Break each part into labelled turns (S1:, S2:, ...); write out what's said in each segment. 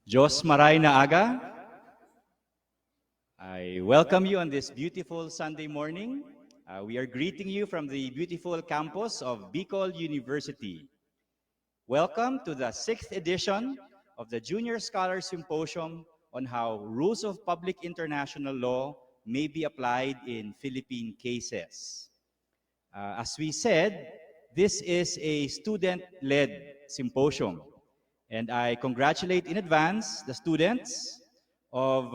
S1: Diyos maray na aga. I welcome you on this beautiful Sunday morning. We are greeting you from the beautiful campus of Bicol University. Welcome to the 6th edition of the Junior Scholar Symposium on how rules of public international law may be applied in Philippine cases. As we said, this is a student-led symposium, and I congratulate in advance the students of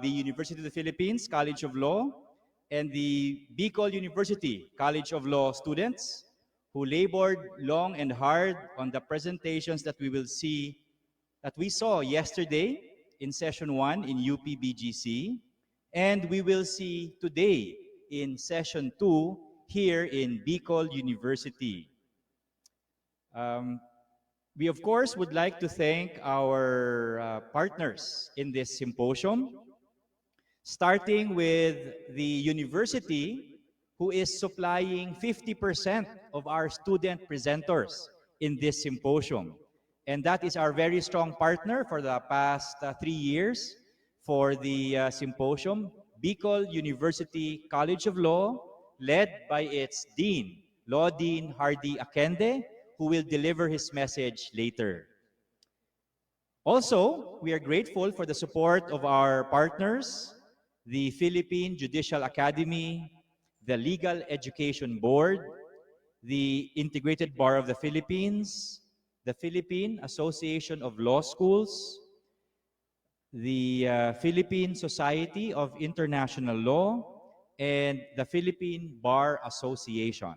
S1: the University of the Philippines College of Law and the Bicol University College of Law students who labored long and hard on the presentations that we saw yesterday in session 1 in UP-BGC, and we will see today in session 2 here in Bicol University. We, of course, would like to thank our partners in this symposium, starting with the university, who is supplying 50% of our student presenters in this symposium. And that is our very strong partner for the past 3 years for the symposium, Bicol University College of Law, led by its Dean, Law Dean Hardy Akende, who will deliver his message later. Also, we are grateful for the support of our partners, the Philippine Judicial Academy, the Legal Education Board, the Integrated Bar of the Philippines, the Philippine Association of Law Schools, the Philippine Society of International Law, and the Philippine Bar Association.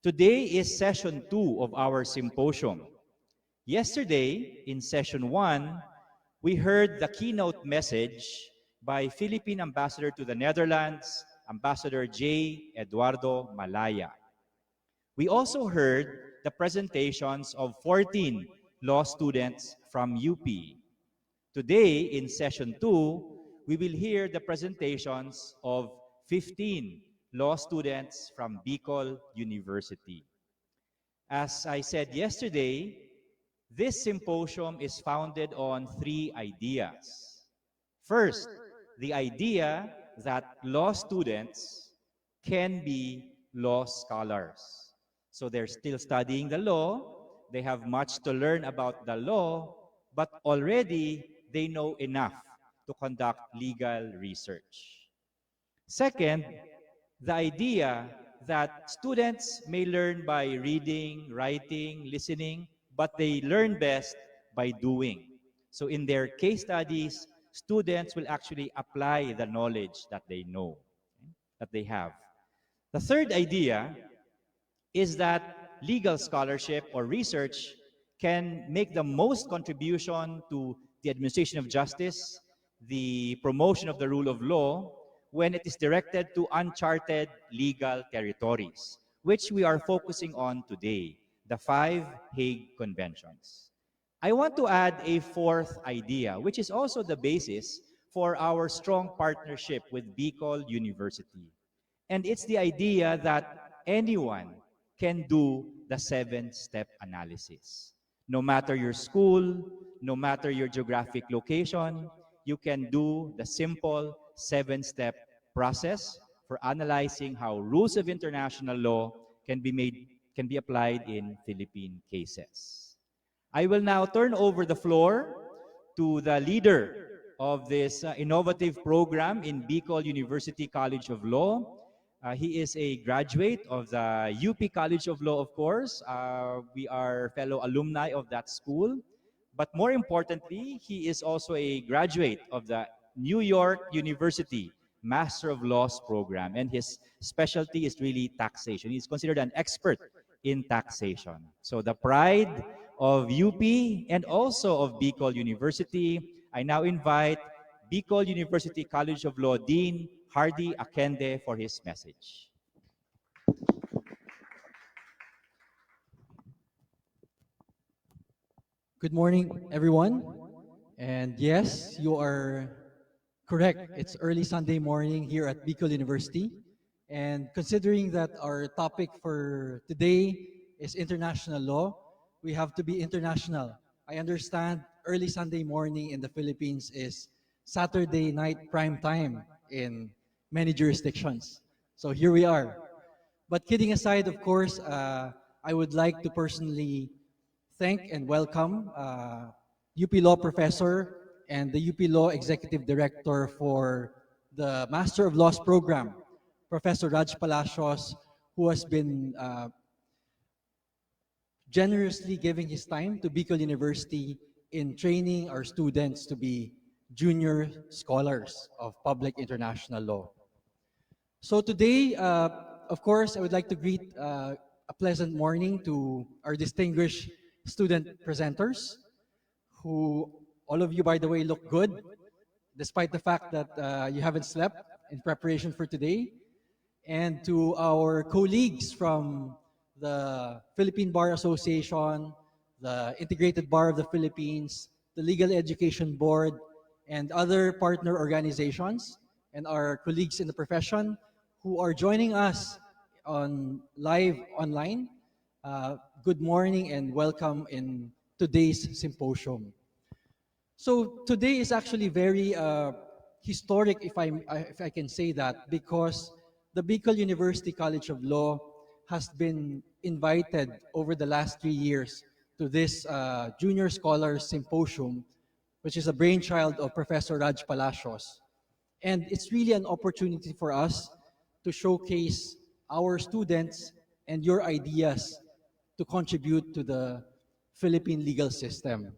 S1: Today is session 2 of our symposium. Yesterday, in session 1, we heard the keynote message by Philippine Ambassador to the Netherlands, Ambassador J. Eduardo Malaya. We also heard the presentations of 14 law students from UP. Today, in session 2, we will hear the presentations of 15 law students from Bicol University. As I said yesterday, this symposium is founded on 3 ideas. First, the idea that law students can be law scholars. So they're still studying the law, they have much to learn about the law, but already they know enough to conduct legal research. Second, the idea that students may learn by reading, writing, listening, but they learn best by doing. So in their case studies, students will actually apply the knowledge that they know, that they have. The third idea is that legal scholarship or research can make the most contribution to the administration of justice, the promotion of the rule of law, when it is directed to uncharted legal territories, which we are focusing on today, the 5 Hague Conventions. I want to add a fourth idea, which is also the basis for our strong partnership with Bicol University. And it's the idea that anyone can do the 7-step analysis. No matter your school, no matter your geographic location, you can do the simple 7-step process for analyzing how rules of international law can be applied in Philippine cases. I will now turn over the floor to the leader of this innovative program in Bicol University College of Law. He is a graduate of the UP College of Law, of course. We are fellow alumni of that school. But more importantly, he is also a graduate of the New York University Master of Laws program. And his specialty is really taxation. He's considered an expert in taxation. So the pride of UP and also of Bicol University, I now invite Bicol University College of Law Dean Hardy Akende for his message.
S2: Good morning, everyone. And yes, you are correct. It's early Sunday morning here at Bicol University. And considering that our topic for today is international law, we have to be international. I understand early Sunday morning in the Philippines is Saturday night prime time in many jurisdictions. So here we are. But kidding aside, of course, I would like to personally thank and welcome UP Law Professor and the UP Law Executive Director for the Master of Laws program, Professor Raj Palacios, who has been generously giving his time to Bicol University in training our students to be junior scholars of public international law. So today, of course, I would like to greet a pleasant morning to our distinguished student presenters, who all of you, by the way, look good, despite the fact that you haven't slept in preparation for today, and to our colleagues from the Philippine Bar Association, the Integrated Bar of the Philippines, the Legal Education Board, and other partner organizations, and our colleagues in the profession who are joining us on live online. Good morning and welcome in today's symposium. So today is actually very historic, if I can say that, because the Bicol University College of Law has been invited over the last 3 years to this Junior Scholars Symposium, which is a brainchild of Professor Raj Palacios. And it's really an opportunity for us to showcase our students and your ideas to contribute to the Philippine legal system.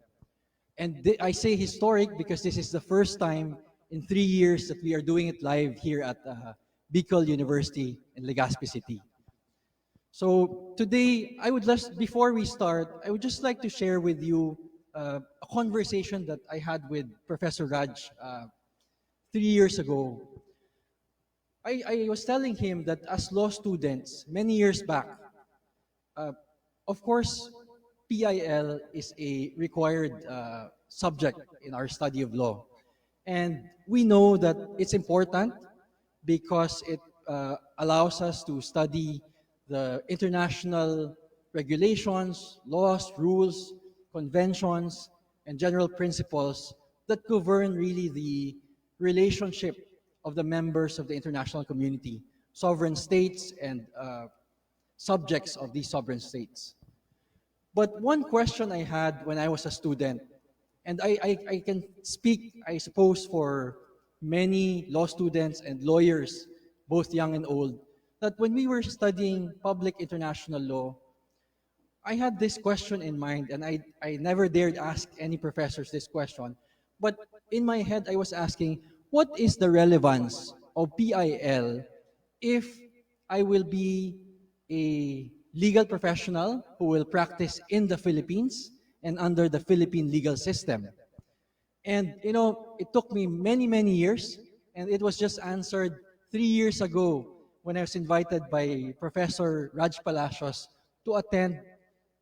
S2: And I say historic because this is the first time in 3 years that we are doing it live here at Bicol University in Legazpi City. So today, before we start, I would just like to share with you a conversation that I had with Professor Raj 3 years ago. I was telling him that as law students, many years back, uh, of course, PIL is a required subject in our study of law. And we know that it's important because it allows us to study the international regulations, laws, rules, conventions, and general principles that govern really the relationship of the members of the international community, sovereign states and subjects of these sovereign states. But one question I had when I was a student, and I can speak, I suppose, for many law students and lawyers, both young and old, that when we were studying public international law, I had this question in mind, and I never dared ask any professors this question. But in my head, I was asking, what is the relevance of PIL if I will be a legal professional who will practice in the Philippines and under the Philippine legal system? And you know, it took me many, many years, and it was just answered 3 years ago when I was invited by Professor Raj Palacios to attend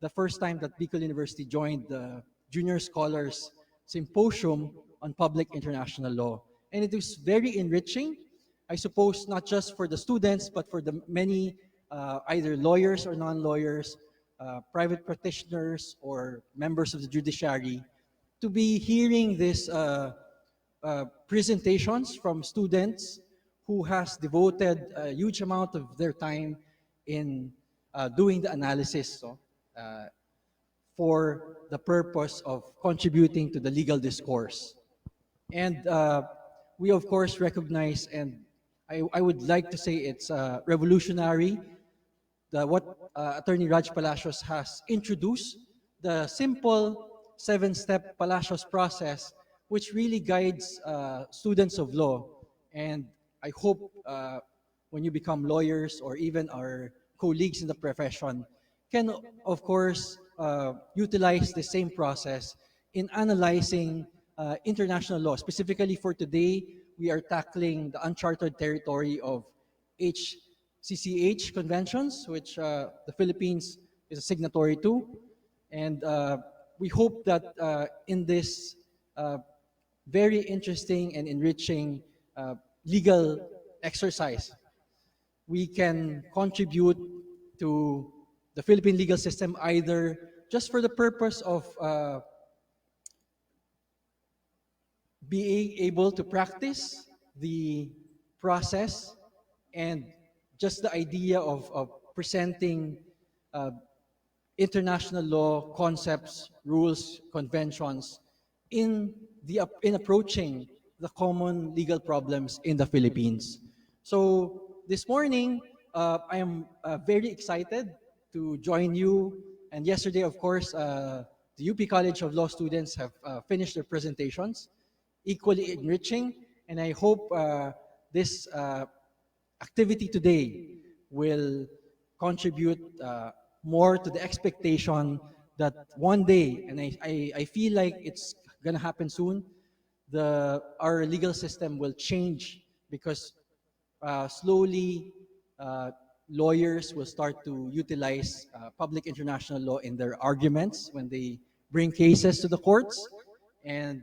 S2: the first time that Bicol University joined the Junior Scholars Symposium on Public International Law. And it was very enriching, I suppose, not just for the students, but for the many either lawyers or non-lawyers, private practitioners or members of the judiciary, to be hearing these presentations from students who has devoted a huge amount of their time in doing the analysis, for the purpose of contributing to the legal discourse. And we, of course, recognize, and I would like to say it's revolutionary, what Attorney Raj Palacios has introduced, the simple 7-step Palacios process, which really guides students of law. And I hope when you become lawyers or even our colleagues in the profession can, of course, utilize the same process in analyzing international law. Specifically for today, we are tackling the uncharted territory of HCCH conventions, which the Philippines is a signatory to. And we hope that in this very interesting and enriching legal exercise, we can contribute to the Philippine legal system either just for the purpose of being able to practice the process and just the idea of presenting uh, international law concepts, rules, conventions in approaching the common legal problems in the Philippines. So this morning, I am very excited to join you. And yesterday, of course, the UP College of Law students have finished their presentations, equally enriching. And I hope this activity today will contribute more to the expectation that one day, and I feel like it's gonna happen soon, our legal system will change because slowly lawyers will start to utilize public international law in their arguments when they bring cases to the courts, and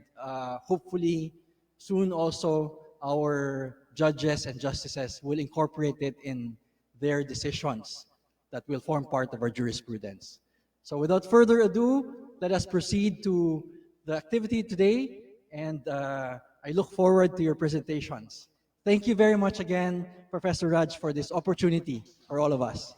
S2: hopefully soon also our judges and justices will incorporate it in their decisions that will form part of our jurisprudence. So without further ado, let us proceed to the activity today, and I look forward to your presentations. Thank you very much again, Professor Raj, for this opportunity for all of us.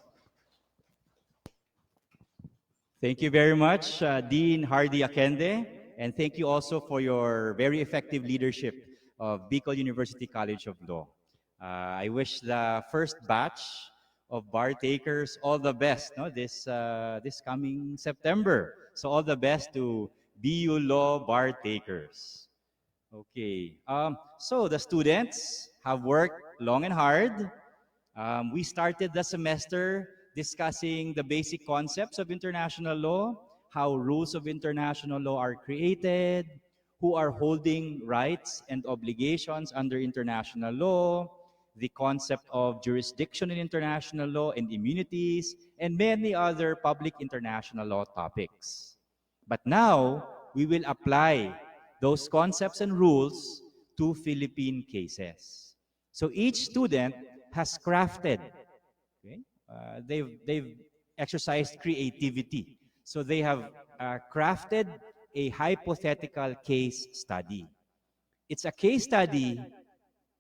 S1: Thank you very much, Dean Hardy Akende, and thank you also for your very effective leadership of Bicol University College of Law. I wish the first batch of bar takers all the best, no, this coming September. So all the best to BU Law bar takers. Okay. So the students have worked long and hard. We started the semester discussing the basic concepts of international law, how rules of international law are created, who are holding rights and obligations under international law, the concept of jurisdiction in international law and immunities, and many other public international law topics. But now, we will apply those concepts and rules to Philippine cases. So each student has crafted, okay? They've exercised creativity. So they have crafted a hypothetical case study. It's a case study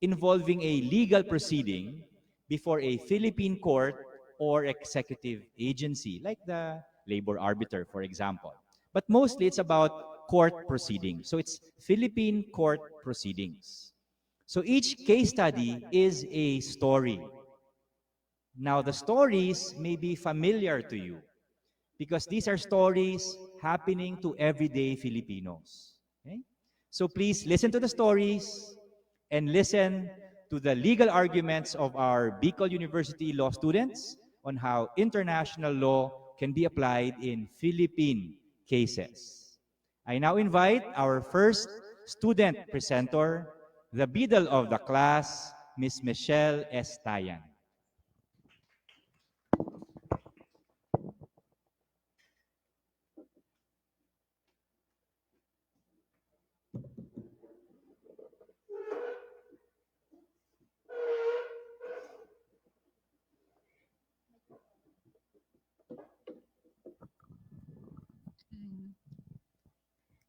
S1: involving a legal proceeding before a Philippine court or executive agency, like the labor arbiter, for example. But mostly it's about court proceedings. So it's Philippine court proceedings. So each case study is a story. Now, the stories may be familiar to you because these are stories happening to everyday Filipinos. Okay? So please listen to the stories and listen to the legal arguments of our Bicol University law students on how international law can be applied in Philippine cases. I now invite our first student presenter, the middle of the class, Ms. Michelle Estayan.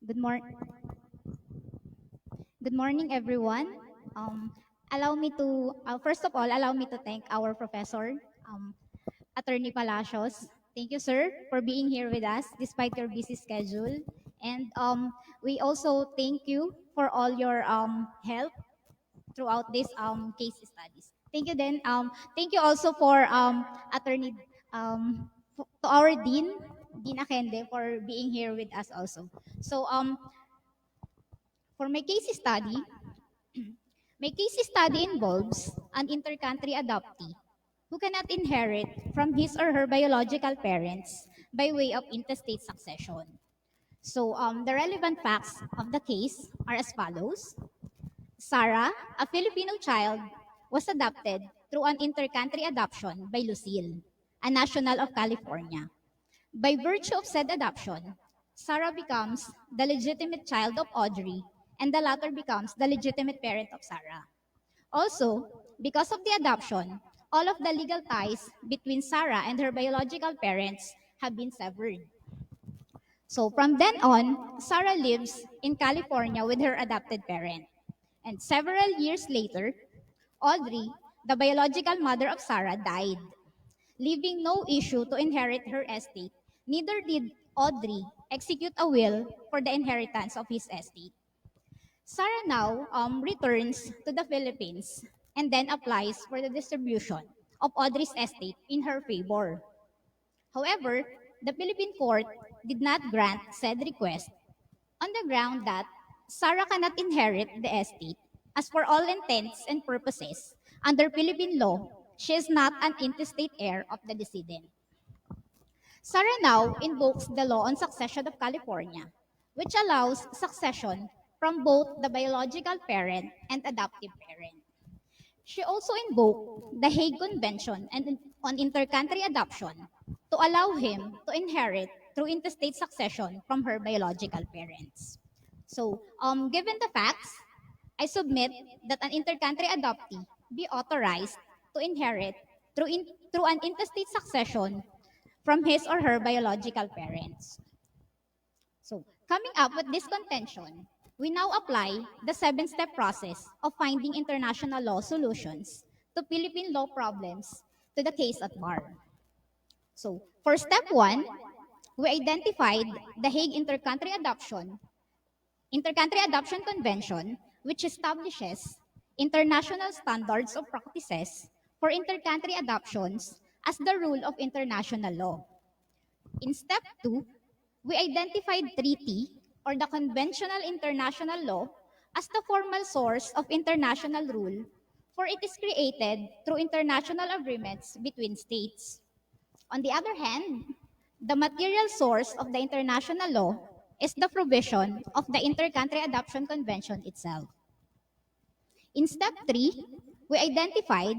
S3: Good morning. Good morning, everyone. Allow me to first of all allow me to thank our professor, Attorney Palacios. Thank you, sir, for being here with us despite your busy schedule. And we also thank you for all your help throughout this case studies. Thank you. Then thank you also for Attorney to our Dean Akende, for being here with us also. So for my case study, my case study involves an intercountry adoptee who cannot inherit from his or her biological parents by way of intestate succession. So the relevant facts of the case are as follows. Sarah, a Filipino child, was adopted through an intercountry adoption by Lucille, a national of California. By virtue of said adoption, Sarah becomes the legitimate child of Audrey, and the latter becomes the legitimate parent of Sarah. Also, because of the adoption, all of the legal ties between Sarah and her biological parents have been severed. So from then on, Sarah lives in California with her adopted parent. And several years later, Audrey, the biological mother of Sarah, died, leaving no issue to inherit her estate. Neither did Audrey execute a will for the inheritance of his estate. Sarah now returns to the Philippines and then applies for the distribution of Audrey's estate in her favor. However, the Philippine court did not grant said request on the ground that Sarah cannot inherit the estate, as for all intents and purposes, under Philippine law, she is not an intestate heir of the decedent. Sarah now invokes the law on succession of California, which allows succession from both the biological parent and adoptive parent. She also invoked the Hague Convention on intercountry adoption to allow him to inherit through intestate succession from her biological parents. So, given the facts, I submit that an intercountry adoptee be authorized to inherit through an intestate succession from his or her biological parents. So, coming up with this contention, we now apply the 7-step process of finding international law solutions to Philippine law problems to the case at bar. So, for step 1, we identified the Hague Intercountry Adoption Convention, which establishes international standards of practices for intercountry adoptions as the rule of international law. In step 2, we identified treaty or the conventional international law as the formal source of international rule, for it is created through international agreements between states. On the other hand, the material source of the international law is the provision of the Intercountry Adoption Convention itself. In step 3, we identified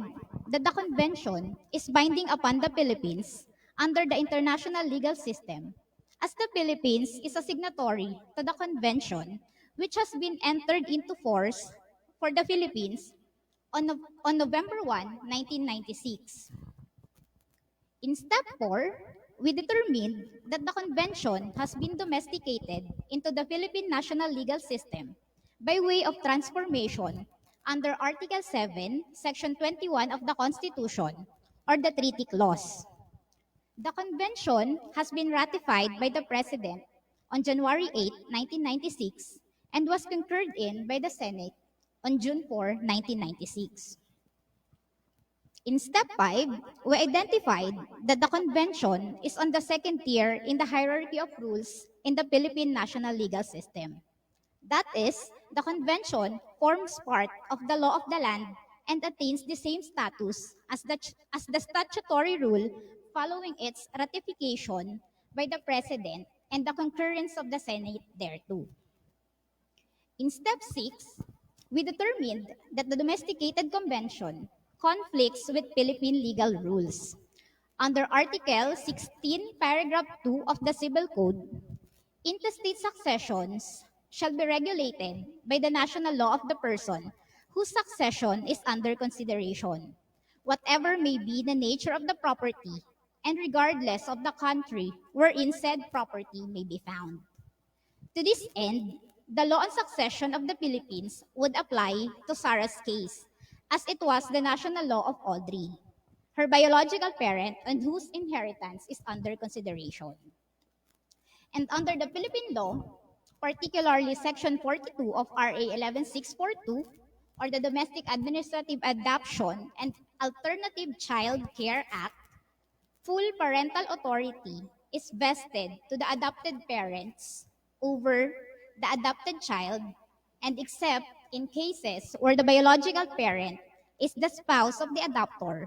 S3: that the convention is binding upon the Philippines under the international legal system, as the Philippines is a signatory to the convention, which has been entered into force for the Philippines on November 1, 1996. In step 4, we determined that the convention has been domesticated into the Philippine national legal system by way of transformation under Article 7, Section 21 of the Constitution, or the Treaty Clause. The convention has been ratified by the President on January 8, 1996, and was concurred in by the Senate on June 4, 1996. In step 5, we identified that the convention is on the second tier in the hierarchy of rules in the Philippine national legal system. That is, the convention forms part of the law of the land and attains the same status as the statutory rule following its ratification by the President and the concurrence of the Senate thereto. In step 6, we determined that the domesticated convention conflicts with Philippine legal rules. Under Article 16, Paragraph 2 of the Civil Code, intestate successions shall be regulated by the national law of the person whose succession is under consideration, whatever may be the nature of the property, and regardless of the country wherein said property may be found. To this end, the law on succession of the Philippines would apply to Sarah's case, as it was the national law of Audrey, her biological parent and whose inheritance is under consideration. And under the Philippine law, particularly Section 42 of RA 11642, or the Domestic Administrative Adoption and Alternative Child Care Act, full parental authority is vested to the adopted parents over the adopted child, and except in cases where the biological parent is the spouse of the adopter,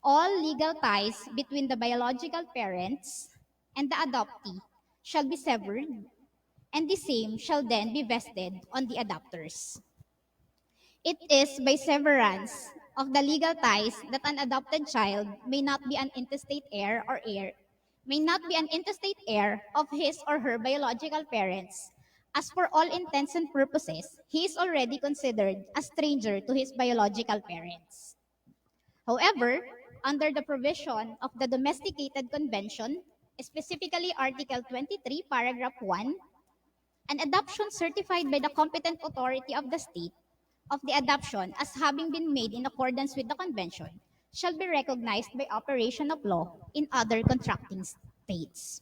S3: all legal ties between the biological parents and the adoptee shall be severed, and the same shall then be vested on the adopters. It is by severance of the legal ties that an adopted child may not be an intestate heir of his or her biological parents, as for all intents and purposes, he is already considered a stranger to his biological parents. However, under the provision of the Domesticated Convention specifically Article 23, Paragraph 1, an adoption certified by the competent authority of the state of the adoption as having been made in accordance with the convention shall be recognized by operation of law in other contracting states.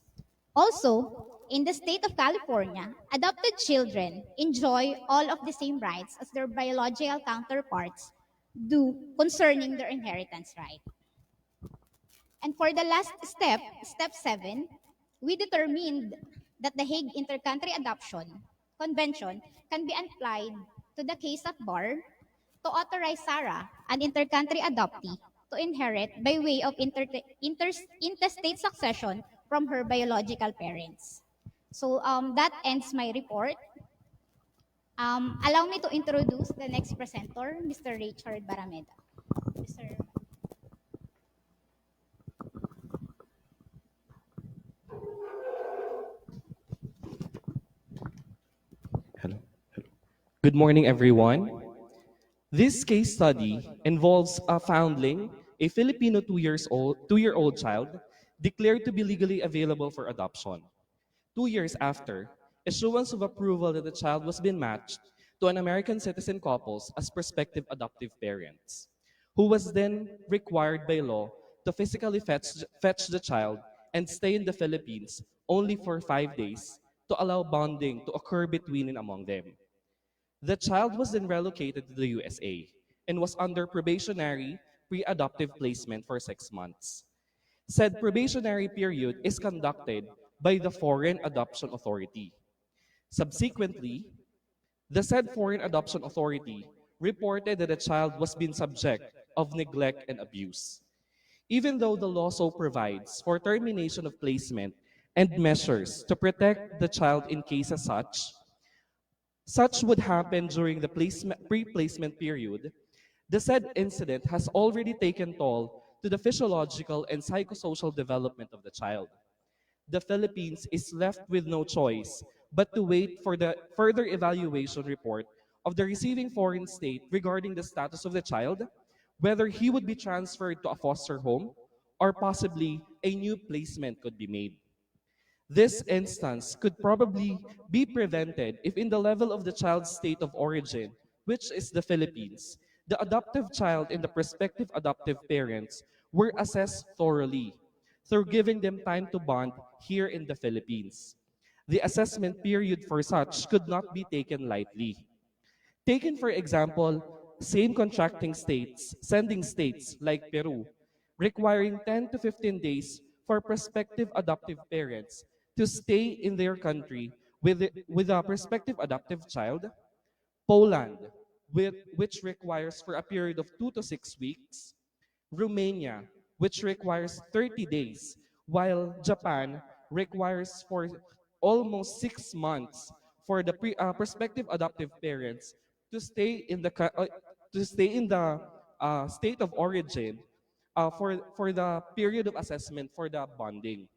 S3: Also, in the state of California, adopted children enjoy all of the same rights as their biological counterparts do concerning their inheritance right. And for the last step, step 7, we determined that the Hague Intercountry Adoption Convention can be applied to the case at bar to authorize Sarah, an intercountry adoptee, to inherit by way of intestate succession from her biological parents. So that ends my report. Allow me to introduce the next presenter, Mr. Richard Barameda. Mr.
S4: Hello. Good morning, everyone. This case study involves a foundling, a Filipino 2-year-old child declared to be legally available for adoption. 2 years after, issuance of approval that the child was being matched to an American citizen couples as prospective adoptive parents, who was then required by law to physically fetch the child and stay in the Philippines only for 5 days to allow bonding to occur between and among them. The child was then relocated to the USA and was under probationary pre-adoptive placement for 6 months. Said probationary period is conducted by the Foreign Adoption Authority. Subsequently, the said Foreign Adoption Authority reported that the child was being subject of neglect and abuse. Even though the law so provides for termination of placement and measures to protect the child in cases such would happen during the pre-placement period, the said incident has already taken toll to the physiological and psychosocial development of the child. The Philippines is left with no choice but to wait for the further evaluation report of the receiving foreign state regarding the status of the child, whether he would be transferred to a foster home or possibly a new placement could be made. This instance could probably be prevented if in the level of the child's state of origin, which is the Philippines, the adoptive child and the prospective adoptive parents were assessed thoroughly through giving them time to bond here in the Philippines. The assessment period for such could not be taken lightly. Taken for example, same contracting states, sending states like Peru, requiring 10 to 15 days for prospective adoptive parents to stay in their country with a prospective adoptive child. Poland, which requires for a period of 2 to 6 weeks. Romania, which requires 30 days, while Japan requires for almost 6 months for the prospective adoptive parents to stay in the state of origin for the period of assessment for the bonding.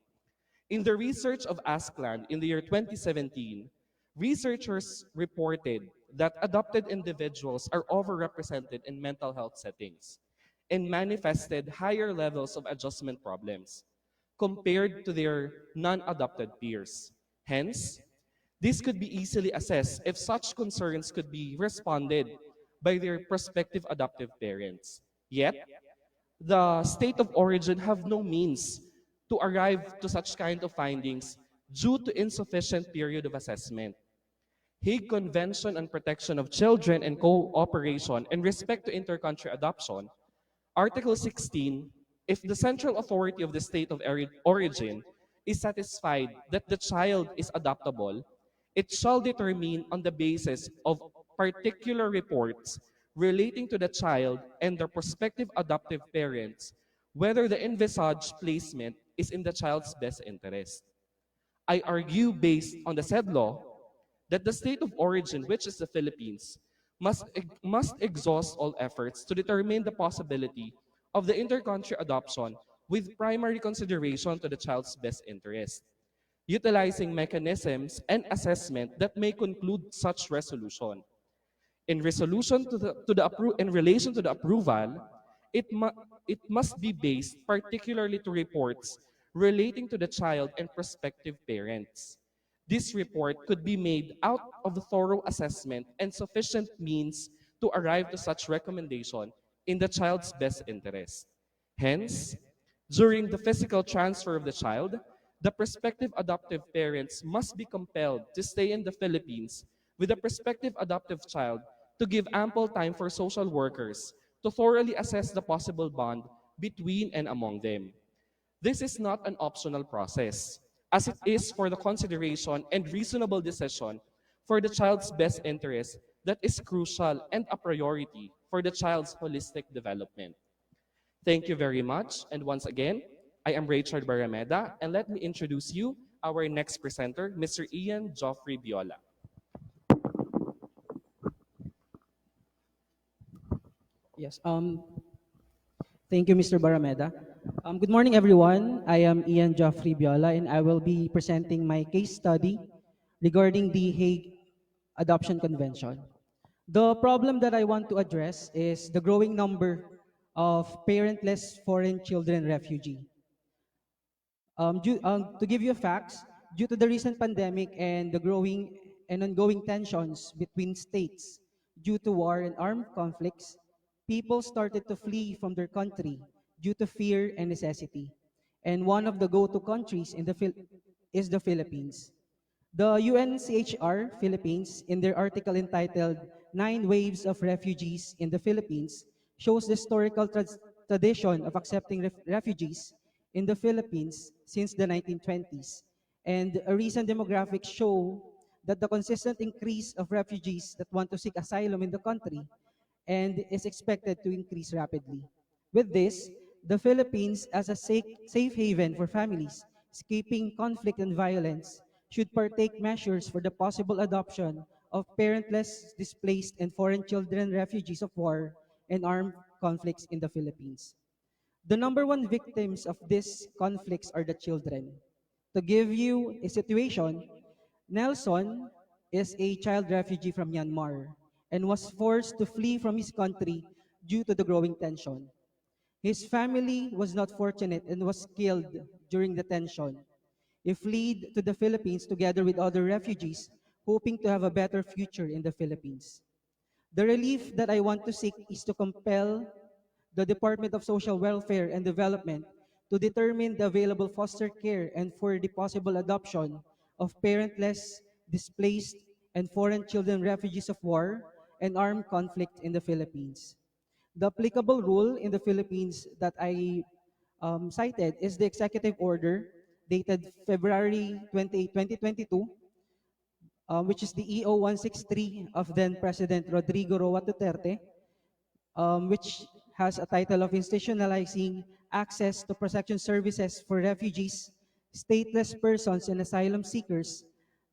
S4: In the research of ASCLAN in the year 2017, researchers reported that adopted individuals are overrepresented in mental health settings and manifested higher levels of adjustment problems compared to their non-adopted peers. Hence, this could be easily assessed if such concerns could be responded by their prospective adoptive parents. Yet, the state of origin have no means to arrive to such kind of findings due to insufficient period of assessment. Hague Convention on Protection of Children and Cooperation in respect to intercountry adoption, Article 16, if the central authority of the state of origin is satisfied that the child is adoptable, it shall determine on the basis of particular reports relating to the child and their prospective adoptive parents whether the envisaged placement is in the child's best interest. I argue based on the said law that the state of origin, which is the Philippines, must exhaust all efforts to determine the possibility of the intercountry adoption with primary consideration to the child's best interest, utilizing mechanisms and assessment that may conclude such resolution. In relation to the approval, it must be based particularly to reports relating to the child and prospective parents. This report could be made out of a thorough assessment and sufficient means to arrive to such recommendation in the child's best interest. Hence, during the physical transfer of the child, the prospective adoptive parents must be compelled to stay in the Philippines with the prospective adoptive child to give ample time for social workers to thoroughly assess the possible bond between and among them. This is not an optional process, as it is for the consideration and reasonable decision for the child's best interest that is crucial and a priority for the child's holistic development. Thank you very much. And once again, I am Richard Barameda, and let me introduce you our next presenter, Mr. Ian Joffrey Biola.
S5: Yes. Thank you, Mr. Barameda. Good morning, everyone. I am Ian Joffrey Biola, and I will be presenting my case study regarding the Hague Adoption Convention. The problem that I want to address is the growing number of parentless foreign children refugee. To give you facts, due to the recent pandemic and the growing and ongoing tensions between states due to war and armed conflicts, people started to flee from their country due to fear and necessity. And one of the go-to countries is the Philippines. The UNCHR Philippines, in their article entitled Nine Waves of Refugees in the Philippines, shows the historical tradition of accepting refugees in the Philippines since the 1920s. And a recent demographics show that the consistent increase of refugees that want to seek asylum in the country and is expected to increase rapidly. With this, the Philippines, as a safe haven for families escaping conflict and violence, should partake measures for the possible adoption of parentless, displaced, and foreign children refugees of war and armed conflicts in the Philippines. The number one victims of these conflicts are the children. To give you a situation, Nelson is a child refugee from Myanmar and was forced to flee from his country due to the growing tension. His family was not fortunate and was killed during the tension. He fled to the Philippines together with other refugees, hoping to have a better future in the Philippines. The relief that I want to seek is to compel the Department of Social Welfare and Development to determine the available foster care and for the possible adoption of parentless, displaced, and foreign children refugees of war and armed conflict in the Philippines. The applicable rule in the Philippines that I cited is the Executive Order dated February 28, 2022, which is the EO 163 of then President Rodrigo Roa Duterte, which has a title of institutionalizing access to protection services for refugees, stateless persons, and asylum seekers,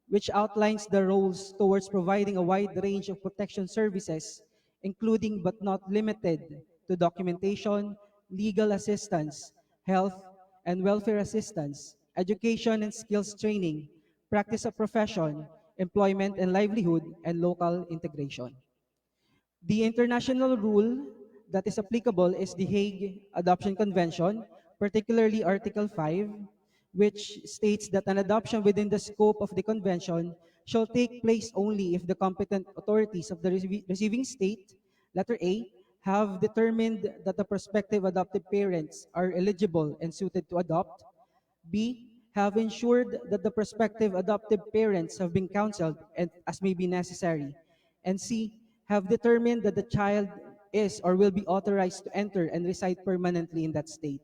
S5: which outlines the roles towards providing a wide range of protection services, including but not limited to documentation, legal assistance, health and welfare assistance, education and skills training, practice of profession, employment and livelihood, and local integration. The international rule that is applicable is the Hague Adoption Convention, particularly Article 5, which states that an adoption within the scope of the convention shall take place only if the competent authorities of the receiving state, letter A, have determined that the prospective adoptive parents are eligible and suited to adopt, B, have ensured that the prospective adoptive parents have been counseled and as may be necessary, and C, have determined that the child is or will be authorized to enter and reside permanently in that state.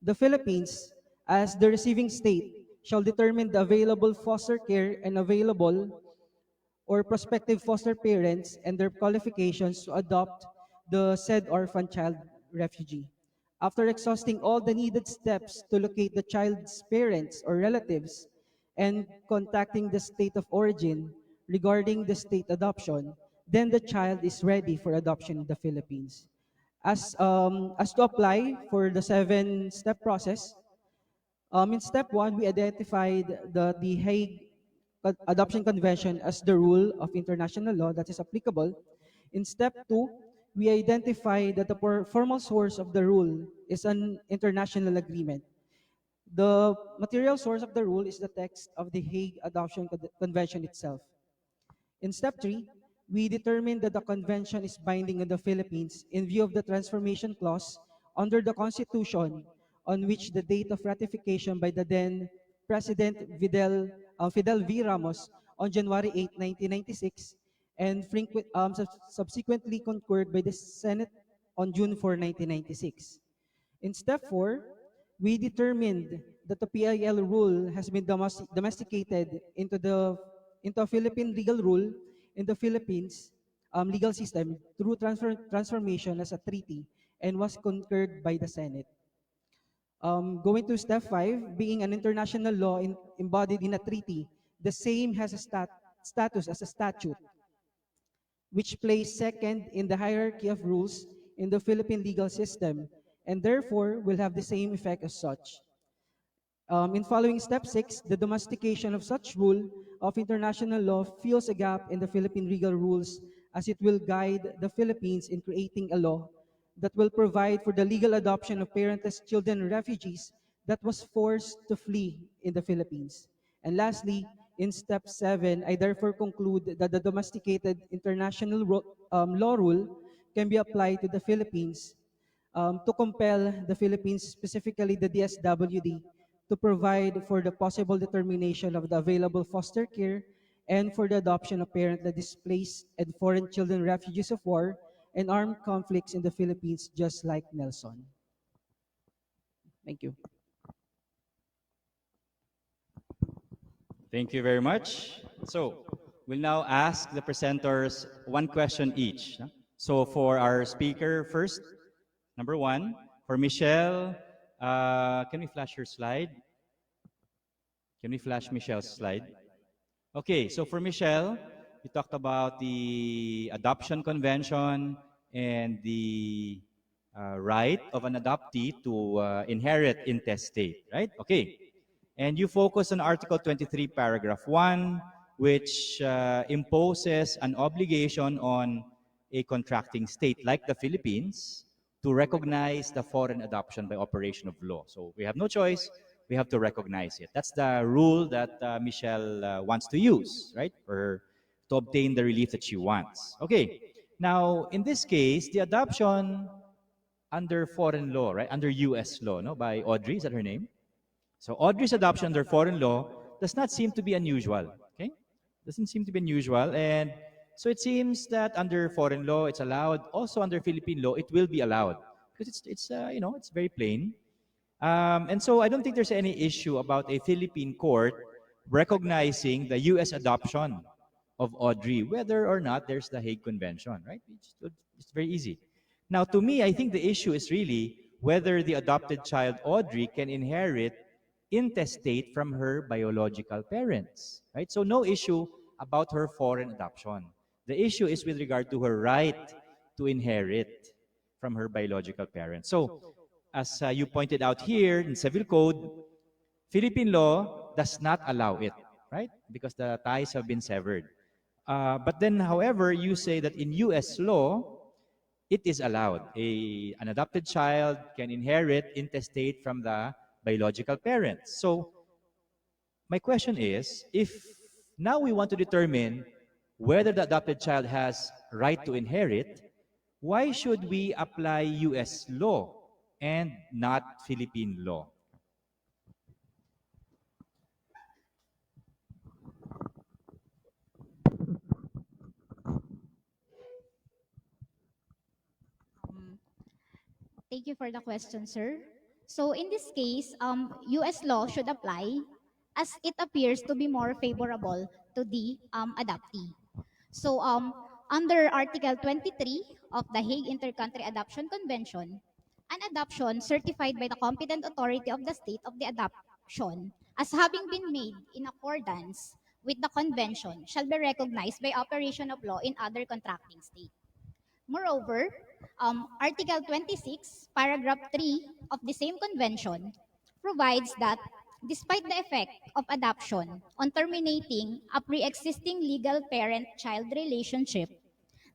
S5: The Philippines, as the receiving state, shall determine the available foster care and available or prospective foster parents and their qualifications to adopt the said orphan child refugee. After exhausting all the needed steps to locate the child's parents or relatives and contacting the state of origin regarding the state adoption, then the child is ready for adoption in the Philippines. As to apply for the 7-step process, in step 1, we identified the Hague Adoption Convention as the rule of international law that is applicable. In step 2, we identified that the formal source of the rule is an international agreement. The material source of the rule is the text of the Hague Adoption Convention itself. In step 3, we determined that the convention is binding on the Philippines in view of the transformation clause under the Constitution, on which the date of ratification by the then President Fidel V. Ramos on January 8, 1996, and subsequently concurred by the Senate on June 4, 1996. In step 4, we determined that the PIL rule has been domesticated into a Philippine legal rule in the Philippines legal system through transformation as a treaty and was concurred by the Senate. Going to step 5, being an international law embodied in a treaty, the same has a status as a statute, which plays second in the hierarchy of rules in the Philippine legal system, and therefore will have the same effect as such. In following step 6, the domestication of such rule of international law fills a gap in the Philippine legal rules, as it will guide the Philippines in creating a law that will provide for the legal adoption of parentless children refugees that was forced to flee in the Philippines. And lastly, in step 7, I therefore conclude that the domesticated international law rule can be applied to the Philippines to compel the Philippines, specifically the DSWD, to provide for the possible determination of the available foster care and for the adoption of parentally displaced and foreign children refugees of war and armed conflicts in the Philippines, just like Nelson. Thank you.
S1: Thank you very much. So we'll now ask the presenters one question each. So for our speaker first, number 1, for Michelle, can we flash your slide? Can we flash Michelle's slide? Okay, so for Michelle, you talked about the adoption convention and the right of an adoptee to inherit intestate, right? Okay. And you focus on Article 23, Paragraph 1, which imposes an obligation on a contracting state like the Philippines to recognize the foreign adoption by operation of law. So we have no choice. We have to recognize it. That's the rule that Michelle wants to use, right? For to obtain the relief that she wants. Okay. Now, in this case, the adoption under foreign law, right? Under U.S. law, no? By Audrey, is that her name? So Audrey's adoption under foreign law does not seem to be unusual. Okay? Doesn't seem to be unusual. And so it seems that under foreign law, it's allowed. Also under Philippine law, it will be allowed. Because it's it's very plain. And so I don't think there's any issue about a Philippine court recognizing the U.S. adoption of Audrey, whether or not there's the Hague Convention, right? It's very easy. Now, to me, I think the issue is really whether the adopted child, Audrey, can inherit intestate from her biological parents, right? So no issue about her foreign adoption. The issue is with regard to her right to inherit from her biological parents. So, as you pointed out here in Civil Code, Philippine law does not allow it, right? Because the ties have been severed. But then, however, you say that in U.S. law, it is allowed. An adopted child can inherit intestate from the biological parents. So, my question is, if now we want to determine whether the adopted child has right to inherit, why should we apply U.S. law and not Philippine law?
S3: Thank you for the question, sir. So in this case, U.S. law should apply as it appears to be more favorable to the adoptee. So under Article 23 of the Hague Intercountry Adoption Convention, an adoption certified by the competent authority of the state of the adoption as having been made in accordance with the convention shall be recognized by operation of law in other contracting states. Moreover, Article 26, Paragraph 3 of the same convention provides that despite the effect of adoption on terminating a pre-existing legal parent-child relationship,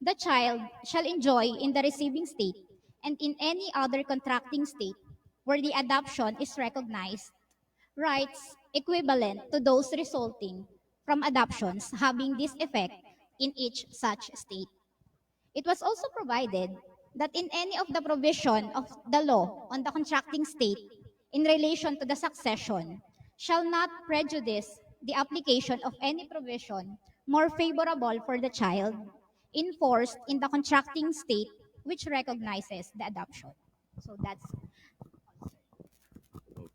S3: the child shall enjoy in the receiving state and in any other contracting state where the adoption is recognized rights equivalent to those resulting from adoptions having this effect in each such state. It was also provided that in any of the provision of the law on the contracting state in relation to the succession shall not prejudice the application of any provision more favorable for the child enforced in the contracting state which recognizes the adoption. So that's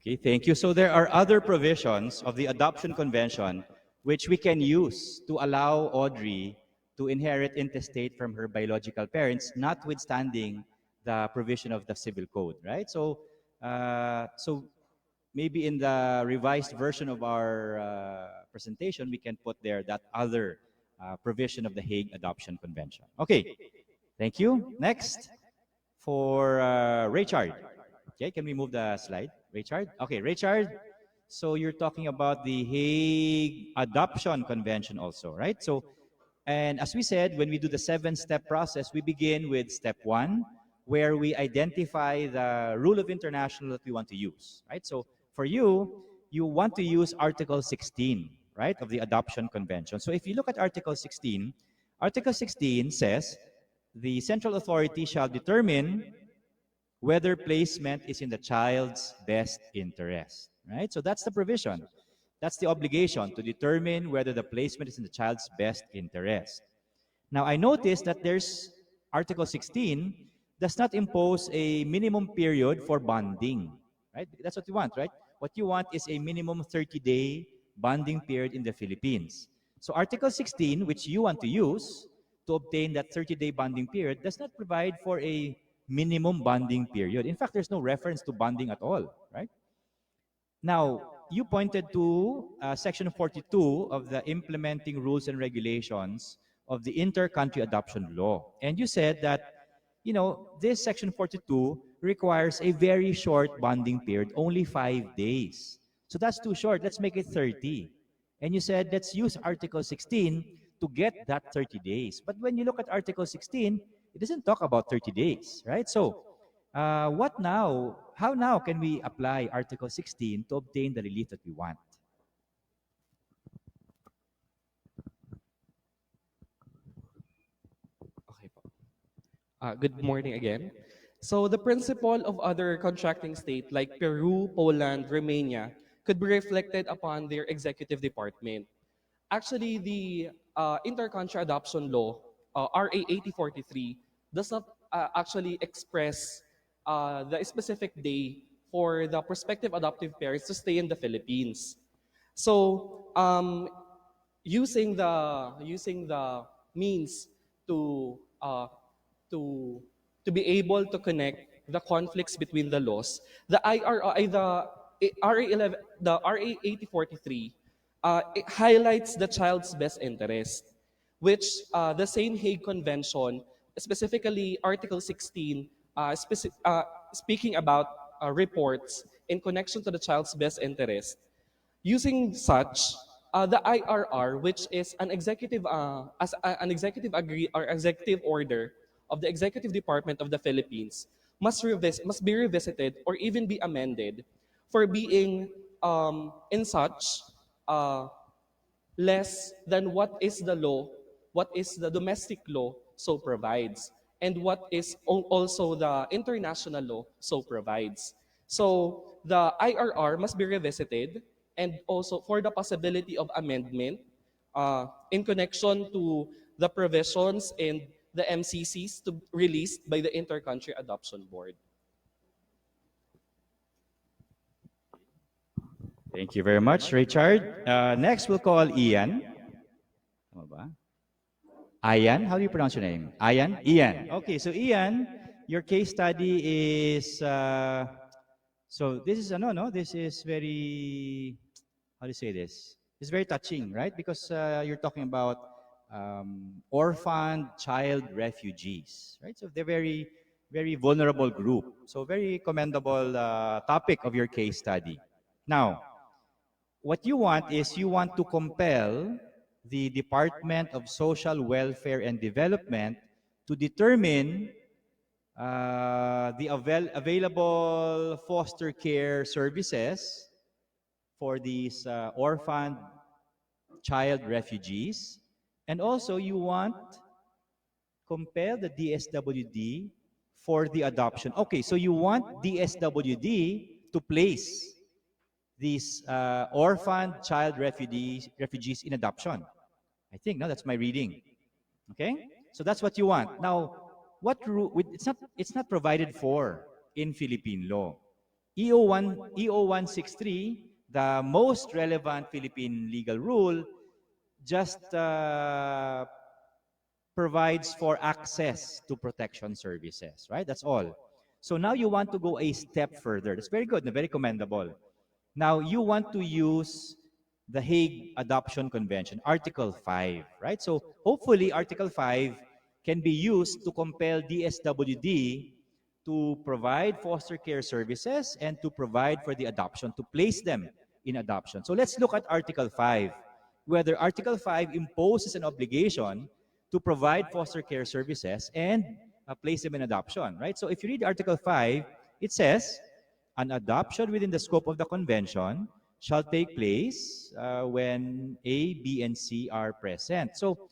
S1: Okay, thank you. So there are other provisions of the Adoption Convention which we can use to allow Audrey to inherit intestate from her biological parents, notwithstanding the provision of the Civil Code, right? So maybe in the revised version of our presentation, we can put there that other provision of the Hague Adoption Convention. Okay, thank you. Next, for Richard. Okay, can we move the slide, Richard? Okay, Richard. So you're talking about the Hague Adoption Convention also, right? So, and as we said, when we do the 7-step process, we begin with step 1, where we identify the rule of international that we want to use, right? So for you, you want to use Article 16, right, of the Adoption Convention. So if you look at Article 16 says, the central authority shall determine whether placement is in the child's best interest, right? So that's the provision. That's the obligation, to determine whether the placement is in the child's best interest. Now, I noticed that there's Article 16 does not impose a minimum period for bonding, right? That's what you want, right? What you want is a minimum 30-day bonding period in the Philippines. So Article 16, which you want to use to obtain that 30-day bonding period, does not provide for a minimum bonding period. In fact, there's no reference to bonding at all, right? Now, you pointed to Section 42 of the Implementing Rules and Regulations of the Inter-Country Adoption Law. And you said that, you know, this Section 42 requires a very short bonding period, only 5 days. So that's too short. Let's make it 30. And you said, let's use Article 16 to get that 30 days. But when you look at Article 16, it doesn't talk about 30 days, right? So, what now? How now can we apply Article 16 to obtain the relief that we want?
S4: Okay po. Good morning again. So the principle of other contracting states like Peru, Poland, Romania could be reflected upon their executive department. Actually, the Inter-Country Adoption Law, RA 8043, does not actually express the specific day for the prospective adoptive parents to stay in the Philippines. So, using the means to uh, to be able to connect the conflicts between the laws, the IRI, the RA 11, the RA 8043, it highlights the child's best interest, which the same Hague Convention, specifically Article 16, speaking about reports in connection to the child's best interest. Using such, the IRR, which is an executive, an executive agree or executive order of the Executive Department of the Philippines, must be revisited or even be amended for being in such less than what is the law, what is the domestic law so provides, and what is also the international law so provides. So the IRR must be revisited, and also for the possibility of amendment in connection to the provisions and the MCCs to released by the Inter-Country Adoption Board.
S1: Thank you very much, Richard. Next, we'll call Ian. Tama ba? Ian, how do you pronounce your name? Ian? Ian. Okay, so Ian, your case study is, so this is, this is very, how do you say this? It's very touching, right? Because you're talking about orphaned child refugees, right? So they're very, very vulnerable group. So very commendable topic of your case study. Now, what you want is you want to compel the Department of Social Welfare and Development to determine the available foster care services for these orphaned child refugees, and also you want compel the DSWD for the adoption. Okay, so you want DSWD to place these orphaned child refugees in adoption. I think, no, that's my reading. Okay, so that's what you want. Now, it's not provided for in Philippine law. EO 163, the most relevant Philippine legal rule, just provides for access to protection services, right? That's all. So now you want to go a step further. That's very good and very commendable. Now you want to use the Hague Adoption Convention, Article 5, right? So hopefully Article 5 can be used to compel DSWD to provide foster care services and to provide for the adoption, to place them in adoption. So let's look at Article 5, whether Article 5 imposes an obligation to provide foster care services and place them in adoption, right? So if you read Article 5, it says, an adoption within the scope of the convention shall take place when A, B, and C are present. So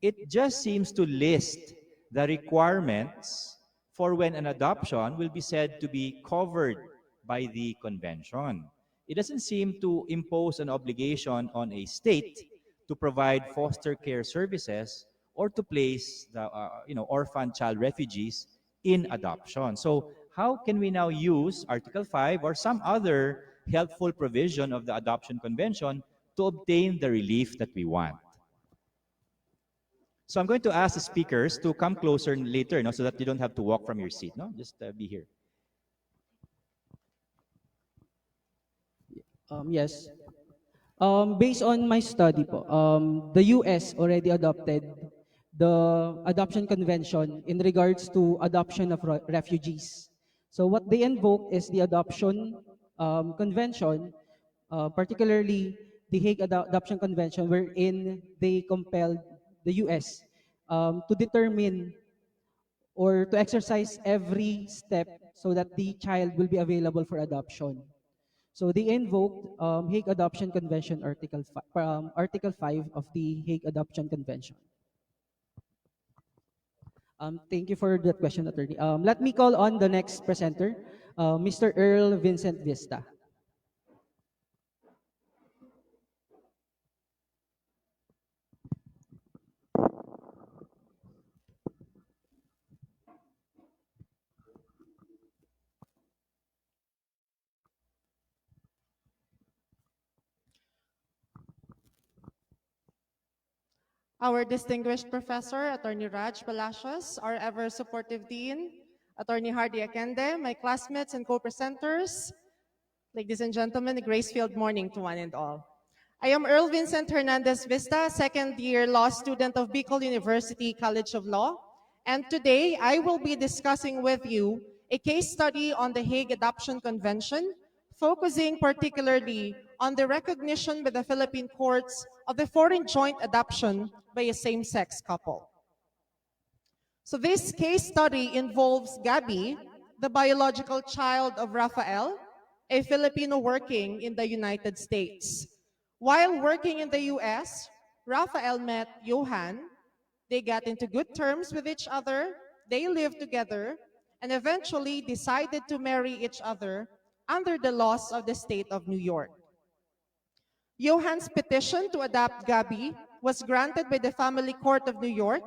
S1: it just seems to list the requirements for when an adoption will be said to be covered by the convention. It doesn't seem to impose an obligation on a state to provide foster care services or to place the orphan child refugees in adoption. So how can we now use Article 5 or some other helpful provision of the Adoption Convention to obtain the relief that we want? So I'm going to ask the speakers to come closer later, so that you don't have to walk from your seat. Just be here.
S5: Yes. Based on my study po, the US already adopted the Adoption Convention in regards to adoption of refugees. So what they invoke is the Adoption Convention, particularly the Hague Adoption Convention, wherein they compelled the US to determine or to exercise every step so that the child will be available for adoption. So they invoked Hague Adoption Convention Article 5 of the Hague Adoption Convention. Thank you for that question, Attorney. Let me call on the next presenter, Mr. Earl Vincent Vista.
S6: Our distinguished professor, Attorney Raj Palacios, our ever supportive dean, Attorney Hardy Akende, my classmates and co-presenters, ladies and gentlemen, a grace-filled morning to one and all. I am Earl Vincent Hernandez Vista, second-year law student of Bicol University College of Law, and today I will be discussing with you a case study on the Hague Adoption Convention, focusing particularly on the recognition by the Philippine courts of the foreign joint adoption by a same-sex couple. So this case study involves Gabby, the biological child of Rafael, a Filipino working in the United States. While working in the US, Rafael met Johan. They got into good terms with each other, they lived together, and eventually decided to marry each other under the laws of the state of New York. Johan's petition to adopt Gabby was granted by the Family Court of New York,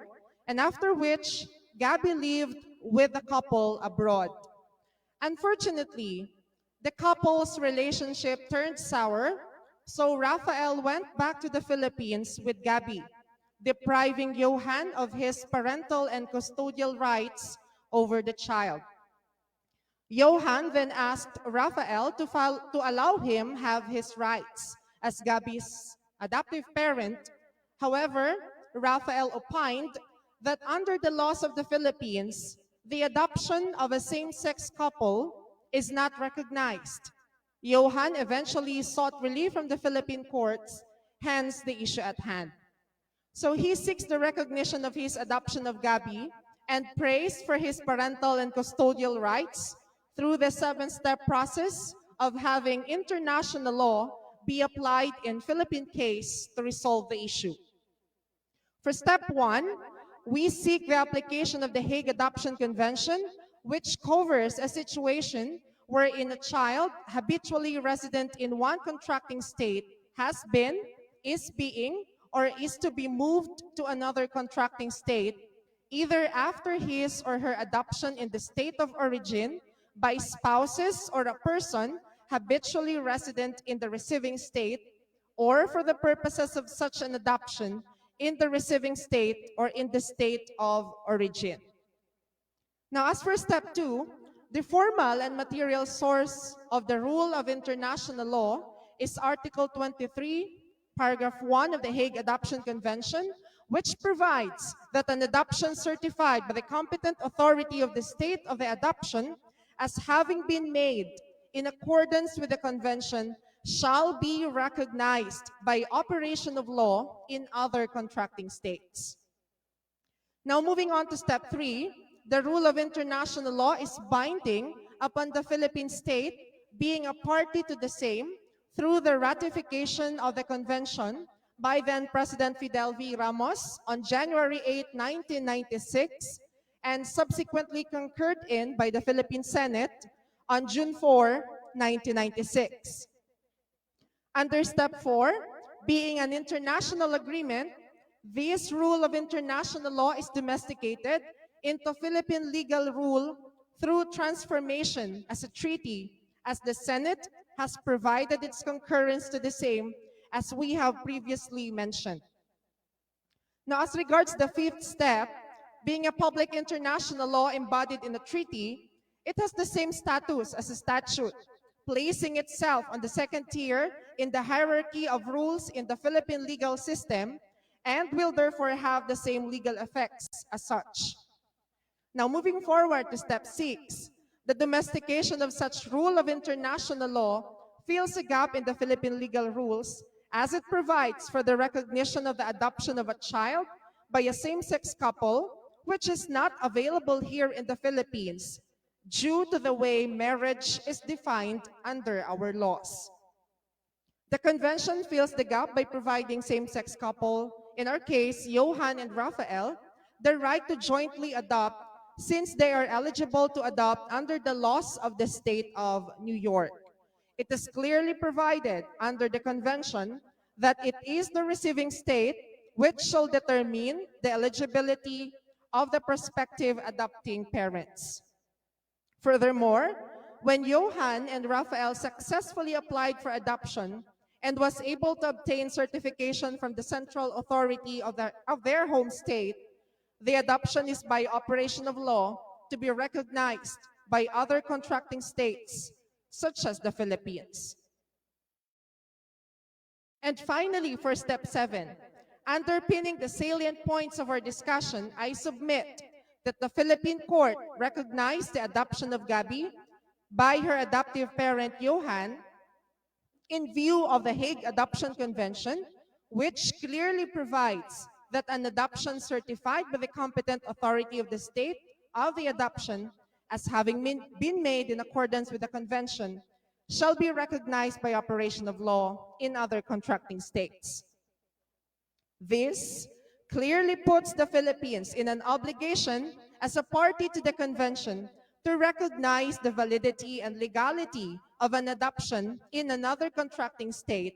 S6: and after which Gabby lived with the couple abroad. Unfortunately, the couple's relationship turned sour, so Rafael went back to the Philippines with Gabby, depriving Johan of his parental and custodial rights over the child. Johan then asked Rafael to allow him have his rights as Gabby's adoptive parent. However, Rafael opined that under the laws of the Philippines, the adoption of a same-sex couple is not recognized. Johan eventually sought relief from the Philippine courts, hence the issue at hand. So he seeks the recognition of his adoption of Gabby and prays for his parental and custodial rights through the 7-step process of having international law be applied in Philippine case to resolve the issue. For step 1, we seek the application of the Hague Adoption Convention, which covers a situation wherein a child habitually resident in one contracting state has been, is being, or is to be moved to another contracting state, either after his or her adoption in the state of origin by spouses or a person habitually resident in the receiving state, or for the purposes of such an adoption in the receiving state or in the state of origin. Now, as for step 2, the formal and material source of the rule of international law is Article 23, paragraph 1 of the Hague Adoption Convention, which provides that an adoption certified by the competent authority of the state of the adoption as having been made in accordance with the convention shall be recognized by operation of law in other contracting states. Now, moving on to step 3, the rule of international law is binding upon the Philippine state being a party to the same through the ratification of the convention by then President Fidel V. Ramos on January 8, 1996, and subsequently concurred in by the Philippine Senate on June 4, 1996. Under step 4, being an international agreement, this rule of international law is domesticated into Philippine legal rule through transformation as a treaty, as the Senate has provided its concurrence to the same, as we have previously mentioned. Now, as regards the 5th step, being a public international law embodied in a treaty, it has the same status as a statute, placing itself on the 2nd tier in the hierarchy of rules in the Philippine legal system, and will therefore have the same legal effects as such. Now, moving forward to step 6, the domestication of such rule of international law fills a gap in the Philippine legal rules, as it provides for the recognition of the adoption of a child by a same-sex couple, which is not available here in the Philippines due to the way marriage is defined under our laws. The convention fills the gap by providing same-sex couple, in our case, Johan and Rafael, the right to jointly adopt since they are eligible to adopt under the laws of the state of New York. It is clearly provided under the convention that it is the receiving state which shall determine the eligibility of the prospective adopting parents. Furthermore, when Johan and Rafael successfully applied for adoption and was able to obtain certification from the central authority of their home state, the adoption is by operation of law to be recognized by other contracting states, such as the Philippines. And finally, for step 7, underpinning the salient points of our discussion, I submit that the Philippine court recognized the adoption of Gabby by her adoptive parent, Johan, in view of the Hague Adoption Convention, which clearly provides that an adoption certified by the competent authority of the state of the adoption as having been made in accordance with the convention shall be recognized by operation of law in other contracting states. This clearly puts the Philippines in an obligation as a party to the convention to recognize the validity and legality of an adoption in another contracting state,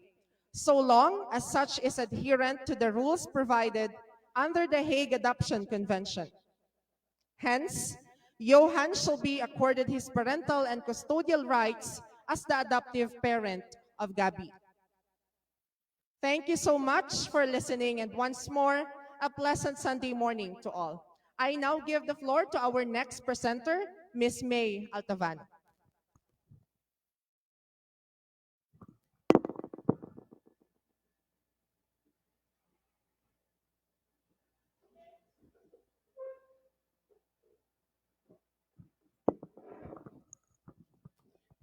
S6: so long as such is adherent to the rules provided under the Hague Adoption Convention. Hence, Johan shall be accorded his parental and custodial rights as the adoptive parent of Gabby. Thank you so much for listening, and once more, a pleasant Sunday morning to all. I now give the floor to our next presenter, Ms. May Altavano.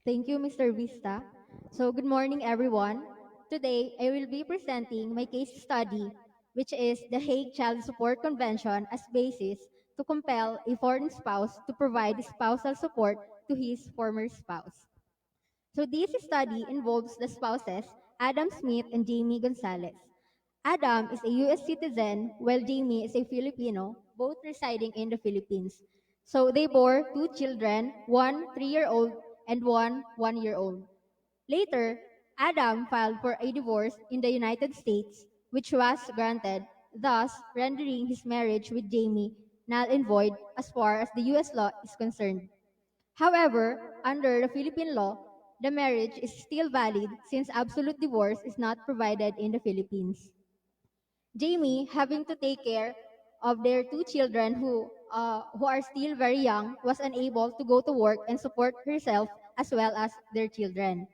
S7: Thank you, Mr. Vista. So, good morning, everyone. Today, I will be presenting my case study, which is the Hague Child Support Convention as basis to compel a foreign spouse to provide spousal support to his former spouse. So this study involves the spouses, Adam Smith and Jamie Gonzalez. Adam is a US citizen, while Jamie is a Filipino, both residing in the Philippines. So they bore two children, one 3-year-old and one 1-year-old. Later, Adam filed for a divorce in the United States, which was granted, thus rendering his marriage with Jamie null and void as far as the US law is concerned. However, under the Philippine law, the marriage is still valid since absolute divorce is not provided in the Philippines. Jamie, having to take care of their two children who are still very young, was unable to go to work and support herself as well as their children.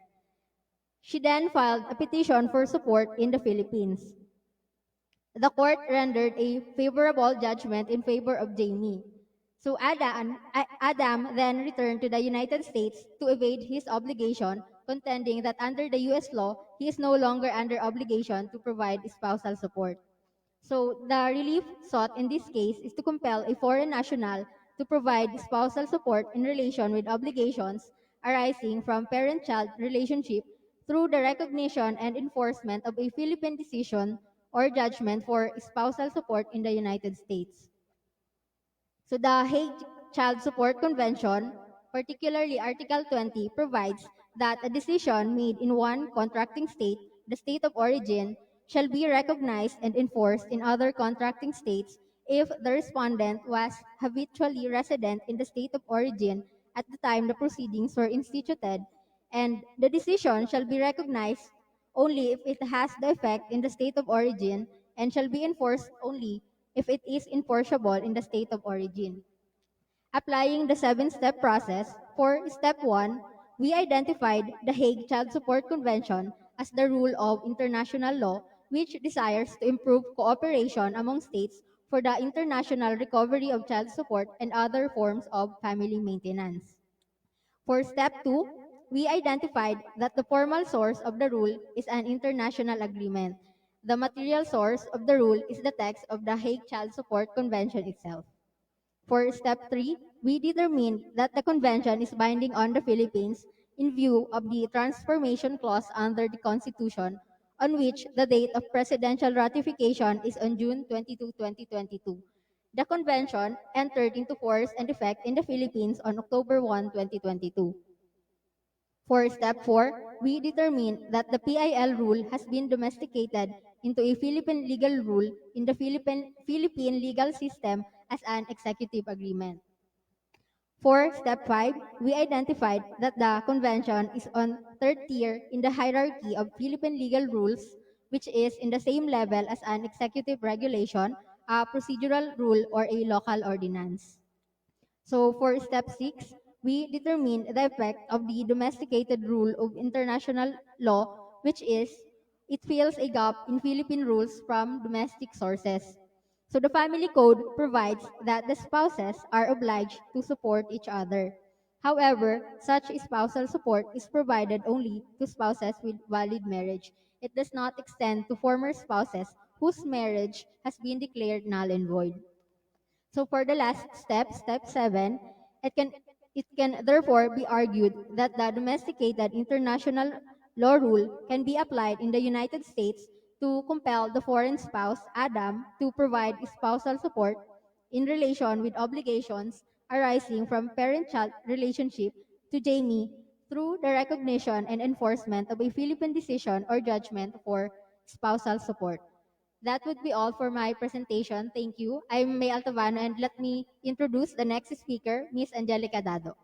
S7: She then filed a petition for support in the Philippines. The court rendered a favorable judgment in favor of Jamie. So Adam then returned to the United States to evade his obligation, contending that under the US law, he is no longer under obligation to provide spousal support. So the relief sought in this case is to compel a foreign national to provide spousal support in relation with obligations arising from parent-child relationship through the recognition and enforcement of a Philippine decision or judgment for spousal support in the United States. So the Hague Child Support Convention, particularly Article 20, provides that a decision made in one contracting state, the state of origin, shall be recognized and enforced in other contracting states if the respondent was habitually resident in the state of origin at the time the proceedings were instituted, and the decision shall be recognized only if it has the effect in the state of origin and shall be enforced only if it is enforceable in the state of origin. Applying the 7-step process, for step 1, we identified the Hague Child Support Convention as the rule of international law which desires to improve cooperation among states for the international recovery of child support and other forms of family maintenance. For step 2, we identified that the formal source of the rule is an international agreement. The material source of the rule is the text of the Hague Child Support Convention itself. For step 3, we determined that the convention is binding on the Philippines in view of the transformation clause under the Constitution, on which the date of presidential ratification is on June 22, 2022. The convention entered into force and effect in the Philippines on October 1, 2022. For step 4, we determined that the PIL rule has been domesticated into a Philippine legal rule in the Philippine legal system as an executive agreement. For step 5, we identified that the convention is on third tier in the hierarchy of Philippine legal rules, which is in the same level as an executive regulation, a procedural rule, or a local ordinance. So for step 6, we determined the effect of the domesticated rule of international law, which is it fills a gap in Philippine rules from domestic sources. So the family code provides that the spouses are obliged to support each other. However, such spousal support is provided only to spouses with valid marriage. It does not extend to former spouses whose marriage has been declared null and void. So for the last step, step 7, it can therefore be argued that the domesticated international law rule can be applied in the United States to compel the foreign spouse, Adam, to provide spousal support in relation with obligations arising from parent-child relationship to Jamie through the recognition and enforcement of a Philippine decision or judgment for spousal support. That would be all for my presentation. Thank you. I'm May Altavano, and let me introduce the next speaker, Ms. Angelica Dado.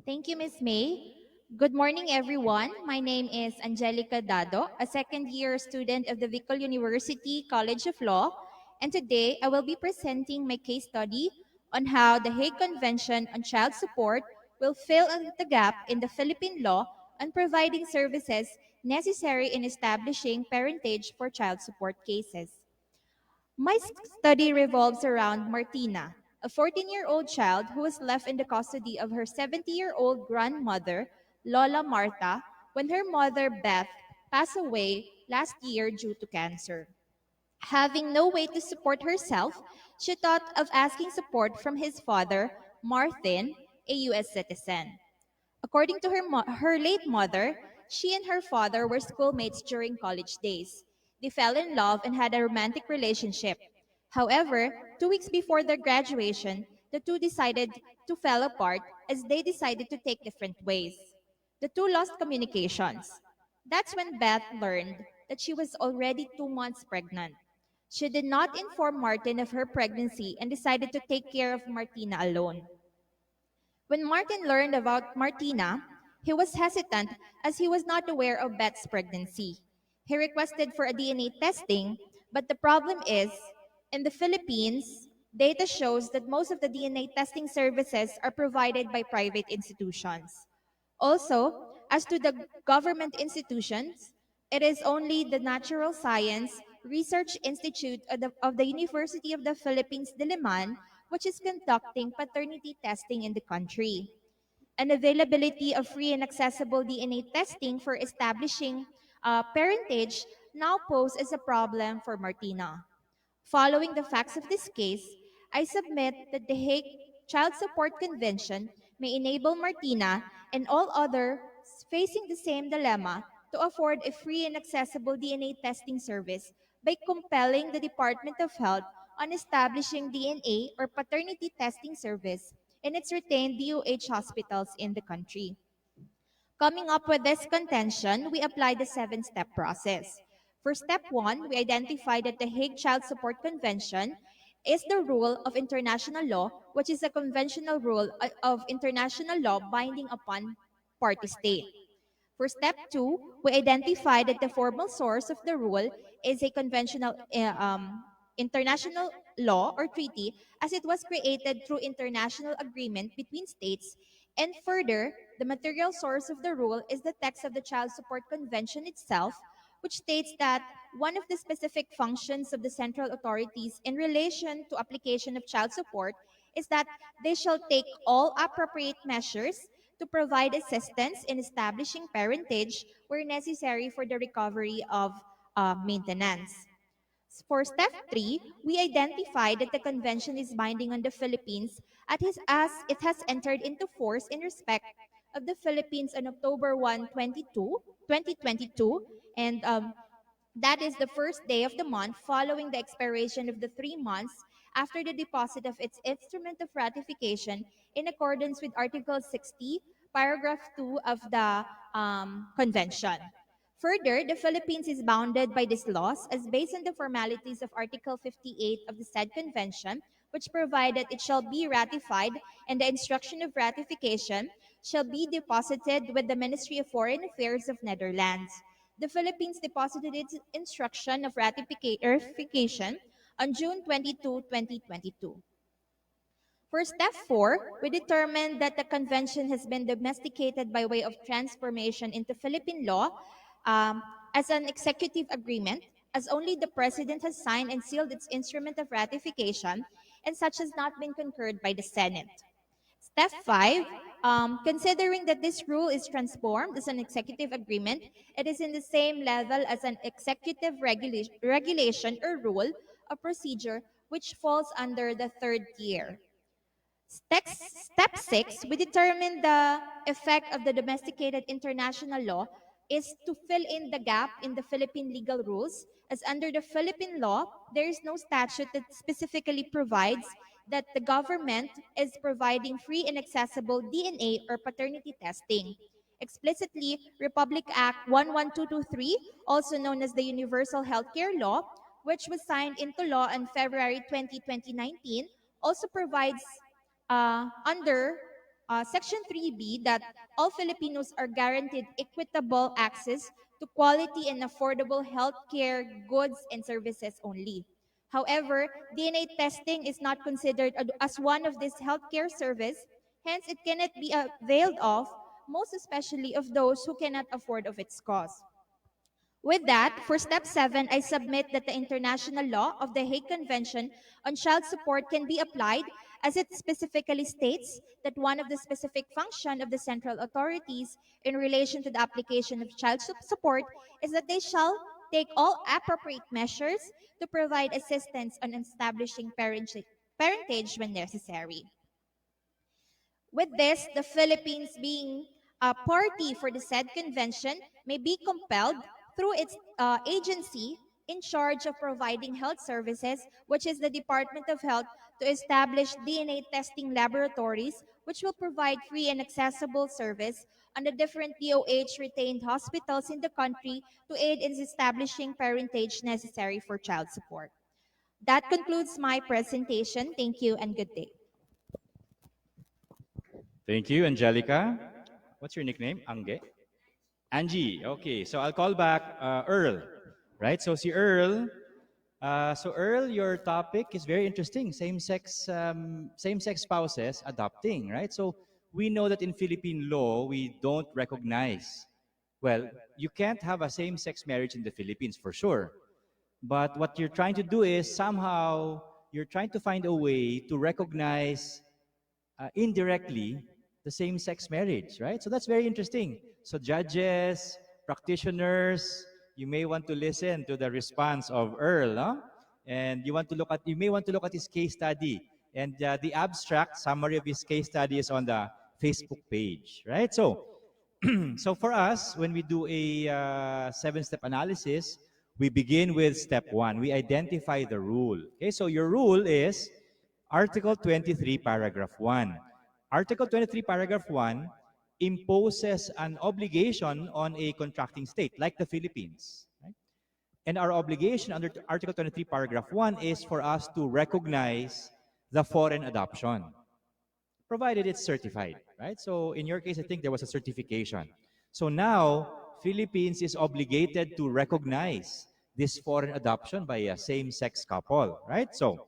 S8: Thank you, Ms. May. Good morning, everyone. My name is Angelica Dado, a second-year student of the Bicol University College of Law, and today I will be presenting my case study on how the Hague Convention on Child Support will fill in the gap in the Philippine law on providing services necessary in establishing parentage for child support cases. My study revolves around Martina, a 14-year-old child who was left in the custody of her 70-year-old grandmother, Lola Marta, when her mother, Beth, passed away last year due to cancer. Having no way to support herself, she thought of asking support from his father, Martin, a U.S. citizen. According to her late mother, she and her father were schoolmates during college days. They fell in love and had a romantic relationship. However, 2 weeks before their graduation, the two decided to fall apart as they decided to take different ways. The two lost communications. That's when Beth learned that she was already 2 months pregnant. She did not inform Martin of her pregnancy and decided to take care of Martina alone. When Martin learned about Martina, he was hesitant as he was not aware of Beth's pregnancy. He requested for a DNA testing, but the problem is, in the Philippines, data shows that most of the DNA testing services are provided by private institutions. Also, as to the government institutions, it is only the Natural Science Research Institute of the University of the Philippines, Diliman, which is conducting paternity testing in the country. An availability of free and accessible DNA testing for establishing parentage now pose as a problem for Martina. Following the facts of this case, I submit that the Hague Child Support Convention may enable Martina and all others facing the same dilemma to afford a free and accessible DNA testing service by compelling the Department of Health on establishing DNA or paternity testing service in its retained DOH hospitals in the country. Coming up with this contention, we applied the 7-step process. For step 1, we identified that the Hague Child Support Convention is the rule of international law, which is a conventional rule of international law binding upon party state. For step 2, we identified that the formal source of the rule is a conventional international law or treaty as it was created through international agreement between states. And further, the material source of the rule is the text of the Child Support Convention itself, which states that one of the specific functions of the central authorities in relation to application of child support is that they shall take all appropriate measures to provide assistance in establishing parentage where necessary for the recovery of maintenance. For step 3, we identified that the convention is binding on the Philippines as it has entered into force in respect of the Philippines on October 1, 2022, and that is the first day of the month following the expiration of the 3 months after the deposit of its instrument of ratification in accordance with Article 60, Paragraph 2 of the Convention. Further, the Philippines is bounded by these laws as based on the formalities of Article 58 of the said convention, which provide that it shall be ratified and the instruction of ratification shall be deposited with the Ministry of Foreign Affairs of Netherlands. The Philippines deposited its instruction of ratification on June 22, 2022. For step 4, we determined that the convention has been domesticated by way of transformation into Philippine law as an executive agreement, as only the President has signed and sealed its instrument of ratification, and such has not been concurred by the Senate. Step 5, considering that this rule is transformed as an executive agreement, it is in the same level as an executive regulation or rule of procedure which falls under the third tier. Step 6, we determine the effect of the domesticated international law is to fill in the gap in the Philippine legal rules, as under the Philippine law, there is no statute that specifically provides that the government is providing free and accessible DNA or paternity testing. Explicitly, Republic Act 11223, also known as the Universal Healthcare Law, which was signed into law on February 20, 2019, also provides under Section 3B that all Filipinos are guaranteed equitable access to quality and affordable healthcare goods and services only. However, DNA testing is not considered as one of these healthcare service, hence it cannot be availed of, most especially of those who cannot afford of its cost. With that, for step 7, I submit that the international law of the Hague Convention on Child Support can be applied as it specifically states that one of the specific function of the central authorities in relation to the application of child support is that they shall take all appropriate measures to provide assistance on establishing parentage when necessary. With this, the Philippines being a party for the said convention may be compelled through its agency in charge of providing health services, which is the Department of Health, to establish DNA testing laboratories, which will provide free and accessible service on the different DOH retained hospitals in the country to aid in establishing parentage necessary for child support. That concludes my presentation. Thank you and good day.
S1: Thank you, Angelica. What's your nickname? Angge? Angie. Okay, so I'll call back Earl. Right? So si Earl. So Earl, your topic is very interesting. Same-sex spouses adopting, right? So we know that in Philippine law, we don't recognize. Well, you can't have a same-sex marriage in the Philippines for sure. But what you're trying to do is somehow you're trying to find a way to recognize indirectly the same-sex marriage, right? So that's very interesting. So judges, practitioners, you may want to listen to the response of Earl, huh? And you may want to look at his case study. And the abstract summary of his case study is on the Facebook page, right? So, so for us, when we do a seven-step analysis, we begin with step one. We identify the rule. Okay, so your rule is Article 23, Paragraph 1. Article 23, Paragraph 1 imposes an obligation on a contracting state, like the Philippines. Right? And our obligation under Article 23, Paragraph 1 is for us to recognize the foreign adoption, provided it's certified. Right? So in your case, I think there was a certification. So now, Philippines is obligated to recognize this foreign adoption by a same-sex couple. Right? So,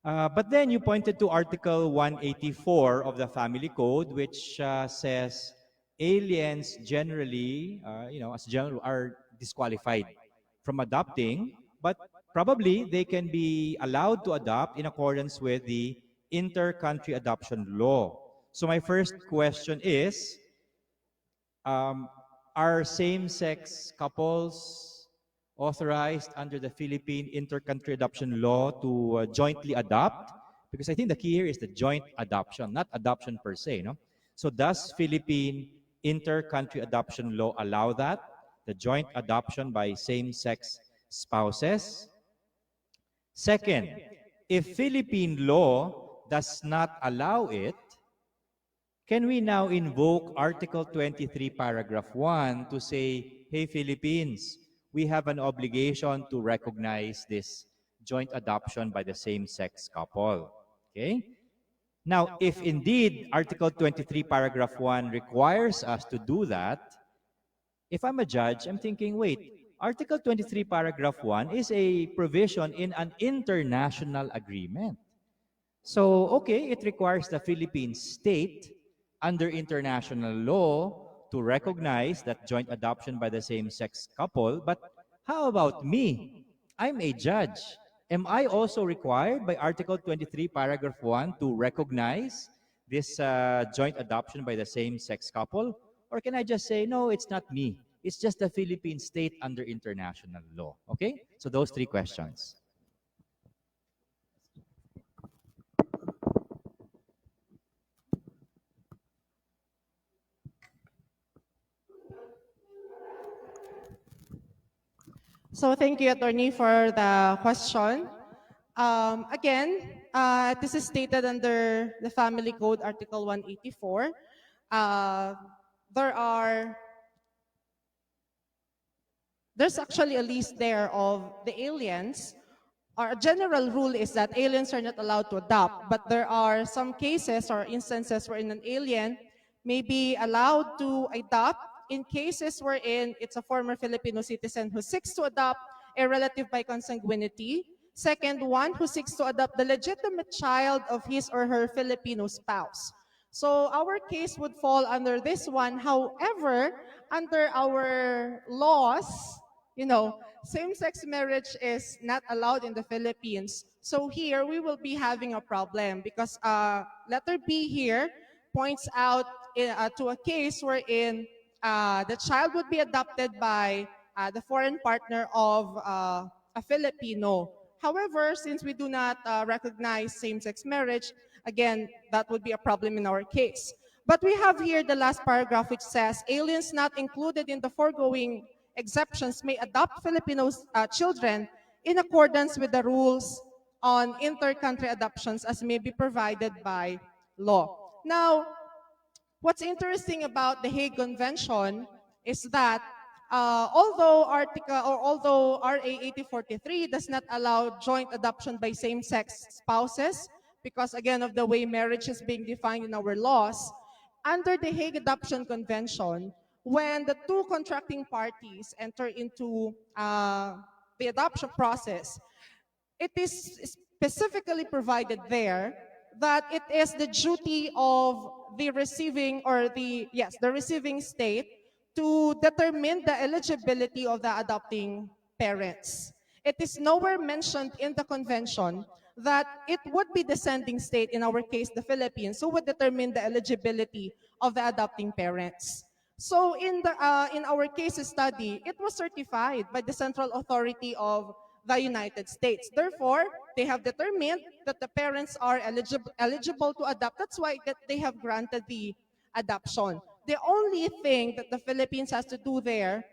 S1: but then you pointed to Article 184 of the Family Code, which says aliens generally, as general, are disqualified from adopting, but probably they can be allowed to adopt in accordance with the inter-country adoption law. So my first question is, are same-sex couples authorized under the Philippine inter-country adoption law to jointly adopt? Because I think the key here is the joint adoption, not adoption per se. No? So does Philippine inter-country adoption law allow that? The joint adoption by same-sex spouses? Second, if Philippine law does not allow it, can we now invoke Article 23, Paragraph 1 to say, hey, Philippines, we have an obligation to recognize this joint adoption by the same-sex couple. Okay? Now, if indeed Article 23, Paragraph 1 requires us to do that, if I'm a judge, I'm thinking, wait, Article 23, Paragraph 1 is a provision in an international agreement. So, okay, it requires the Philippine state under international law to recognize that joint adoption by the same-sex couple, but how about me? I'm a judge. Am I also required by Article 23, Paragraph 1 to recognize this joint adoption by the same-sex couple? Or can I just say, no, it's not me. It's just the Philippine state under international law. Okay? So those three questions.
S6: So thank you, Attorney, for the question. Again, this is stated under the Family Code, Article 184. There's actually a list there of the aliens. Our general rule is that aliens are not allowed to adopt, but there are some cases or instances wherein an alien may be allowed to adopt in cases wherein it's a former Filipino citizen who seeks to adopt a relative by consanguinity. Second, one who seeks to adopt the legitimate child of his or her Filipino spouse. So our case would fall under this one. However, under our laws, same-sex marriage is not allowed in the Philippines. So here we will be having a problem because letter B here points out to a case wherein the child would be adopted by the foreign partner of a Filipino. However, since we do not recognize same-sex marriage, again, that would be a problem in our case. But we have here the last paragraph which says, aliens not included in the foregoing exceptions may adopt Filipino children in accordance with the rules on inter-country adoptions as may be provided by law. Now, what's interesting about the Hague Convention is that although RA 8043 does not allow joint adoption by same-sex spouses, because again of the way marriage is being defined in our laws, under the Hague Adoption Convention, when the two contracting parties enter into the adoption process, it is specifically provided there that it is the duty of the receiving the receiving state to determine the eligibility of the adopting parents. It is nowhere mentioned in the convention that it would be the sending state, in our case the Philippines, who would determine the eligibility of the adopting parents. So in our case study, it was certified by the Central Authority of the United States. Therefore, they have determined that the parents are eligible to adopt. That's why they have granted the adoption. The only thing that the Philippines has to do there,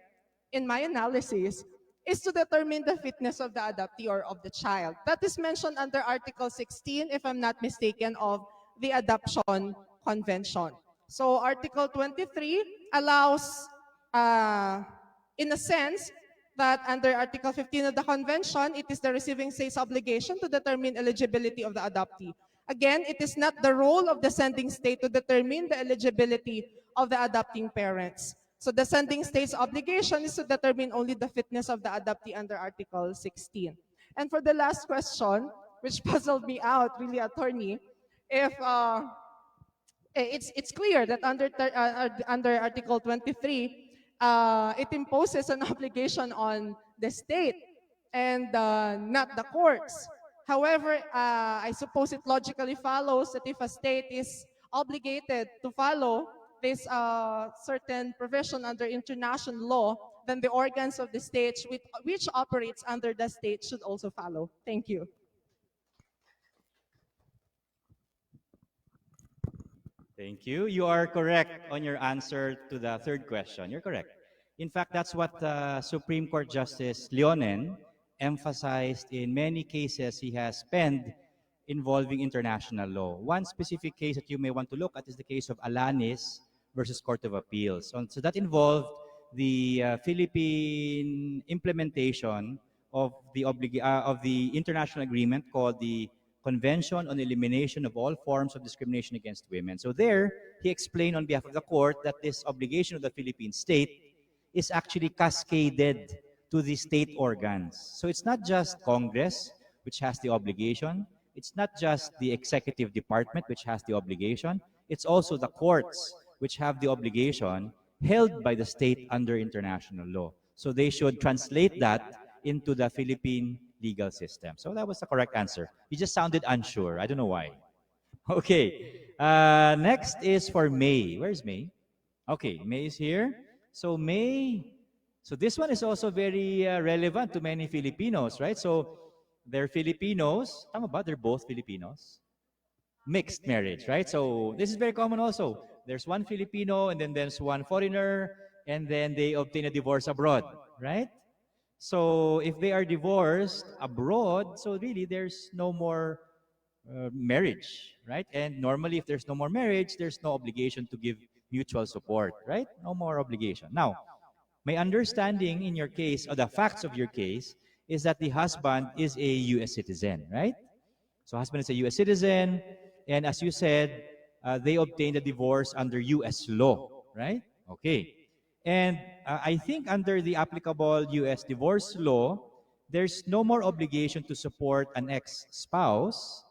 S6: in my analysis, is to determine the fitness of the adoptee or of the child. That is mentioned under Article 16, if I'm not mistaken, of the Adoption Convention. So Article 23 allows, in a sense, that under Article 15 of the Convention, it is the receiving state's obligation to determine eligibility of the adoptee. Again, it is not the role of the sending state to determine the eligibility of the adopting parents. So the sending state's obligation is to determine only the fitness of the adoptee under Article 16. And for the last question, which puzzled me out, really, attorney, if it's clear that under Article 23, it imposes an obligation on the state and not the courts. However, I suppose it logically follows that if a state is obligated to follow this certain provision under international law, then the organs of the state which operates under the state should also follow. Thank you.
S1: Thank you. You are correct on your answer to the third question. You're correct. In fact, that's what Supreme Court Justice Leonen emphasized in many cases he has penned involving international law. One specific case that you may want to look at is the case of Alanis versus Court of Appeals. So that involved the Philippine implementation of the international agreement called the Convention on Elimination of All Forms of Discrimination Against Women. So there, he explained on behalf of the court that this obligation of the Philippine state is actually cascaded to the state organs. So it's not just Congress, which has the obligation. It's not just the executive department, which has the obligation. It's also the courts, which have the obligation held by the state under international law. So they should translate that into the Philippine legal system. So that was the correct answer. You just sounded unsure. I don't know why. Okay. Next is for May. Where's May? Okay, May is here. So May, so this one is also very relevant to many Filipinos, right? So they're Filipinos. Tama ba? They're both Filipinos. Mixed marriage, right? So this is very common also. There's one Filipino and then there's one foreigner and then they obtain a divorce abroad, right? So if they are divorced abroad, so really there's no more marriage, right? And normally if there's no more marriage, there's no obligation to give mutual support, right? No more obligation. Now, my understanding in your case, or the facts of your case, is that the husband is a U.S. citizen, right? So husband is a U.S. citizen, and as you said, they obtained a divorce under U.S. law, right? Okay. And I think under the applicable U.S. divorce law, there's no more obligation to support an ex-spouse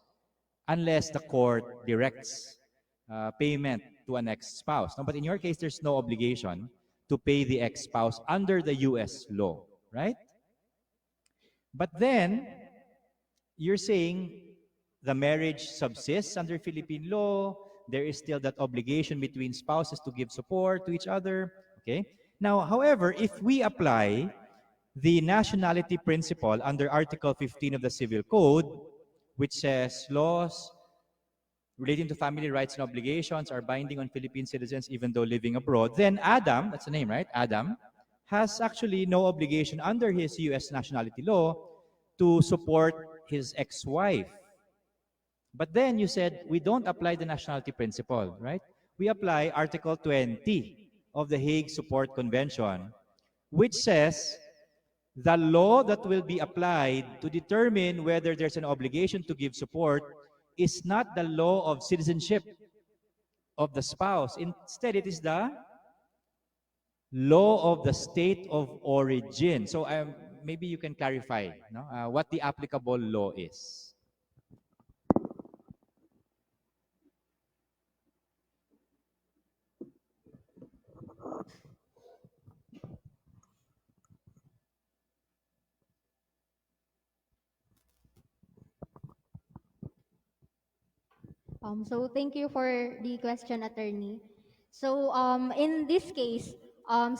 S1: unless the court directs payment to an ex-spouse. No, but in your case, there's no obligation to pay the ex-spouse under the U.S. law, right? But then, you're saying the marriage subsists under Philippine law, there is still that obligation between spouses to give support to each other, okay? Now, however, if we apply the nationality principle under Article 15 of the Civil Code, which says laws relating to family rights and obligations are binding on Philippine citizens even though living abroad, then Adam, that's the name, right? Adam, has actually no obligation under his US nationality law to support his ex-wife. But then you said we don't apply the nationality principle, right? We apply Article 20 of the Hague Support Convention, which says the law that will be applied to determine whether there's an obligation to give support is not the law of citizenship of the spouse. Instead, it is the law of the state of origin. So maybe you can clarify what the applicable law is.
S7: So thank you for the question, attorney. So in this case,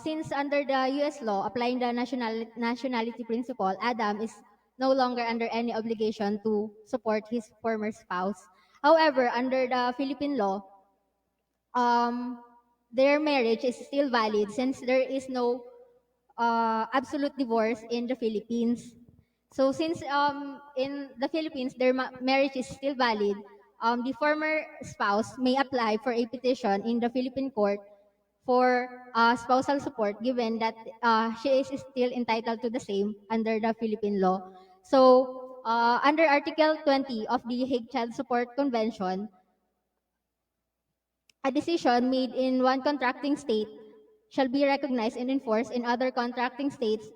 S7: since under the U.S. law applying the nationality principle, Adam is no longer under any obligation to support his former spouse. However, under the Philippine law, their marriage is still valid since there is no absolute divorce in the Philippines. So since in the Philippines their marriage is still valid, the former spouse may apply for a petition in the Philippine court for spousal support given that she is still entitled to the same under the Philippine law. So under Article 20 of the Hague Child Support Convention, a decision made in one contracting state shall be recognized and enforced in other contracting states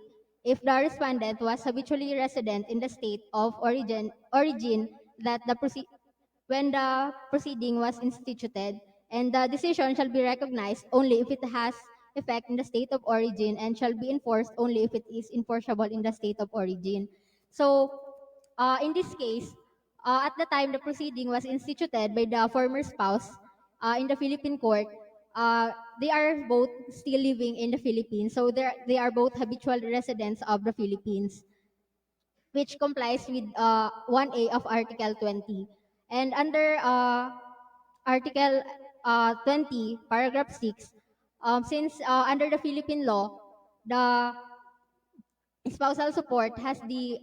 S7: if the respondent was habitually resident in the state of origin that when the proceeding was instituted, and the decision shall be recognized only if it has effect in the state of origin and shall be enforced only if it is enforceable in the state of origin. So, in this case, at the time the proceeding was instituted by the former spouse in the Philippine court, they are both still living in the Philippines, so they are both habitual residents of the Philippines, which complies with 1A of Article 20. And under Article 20, Paragraph 6, since under the Philippine law, the spousal support has the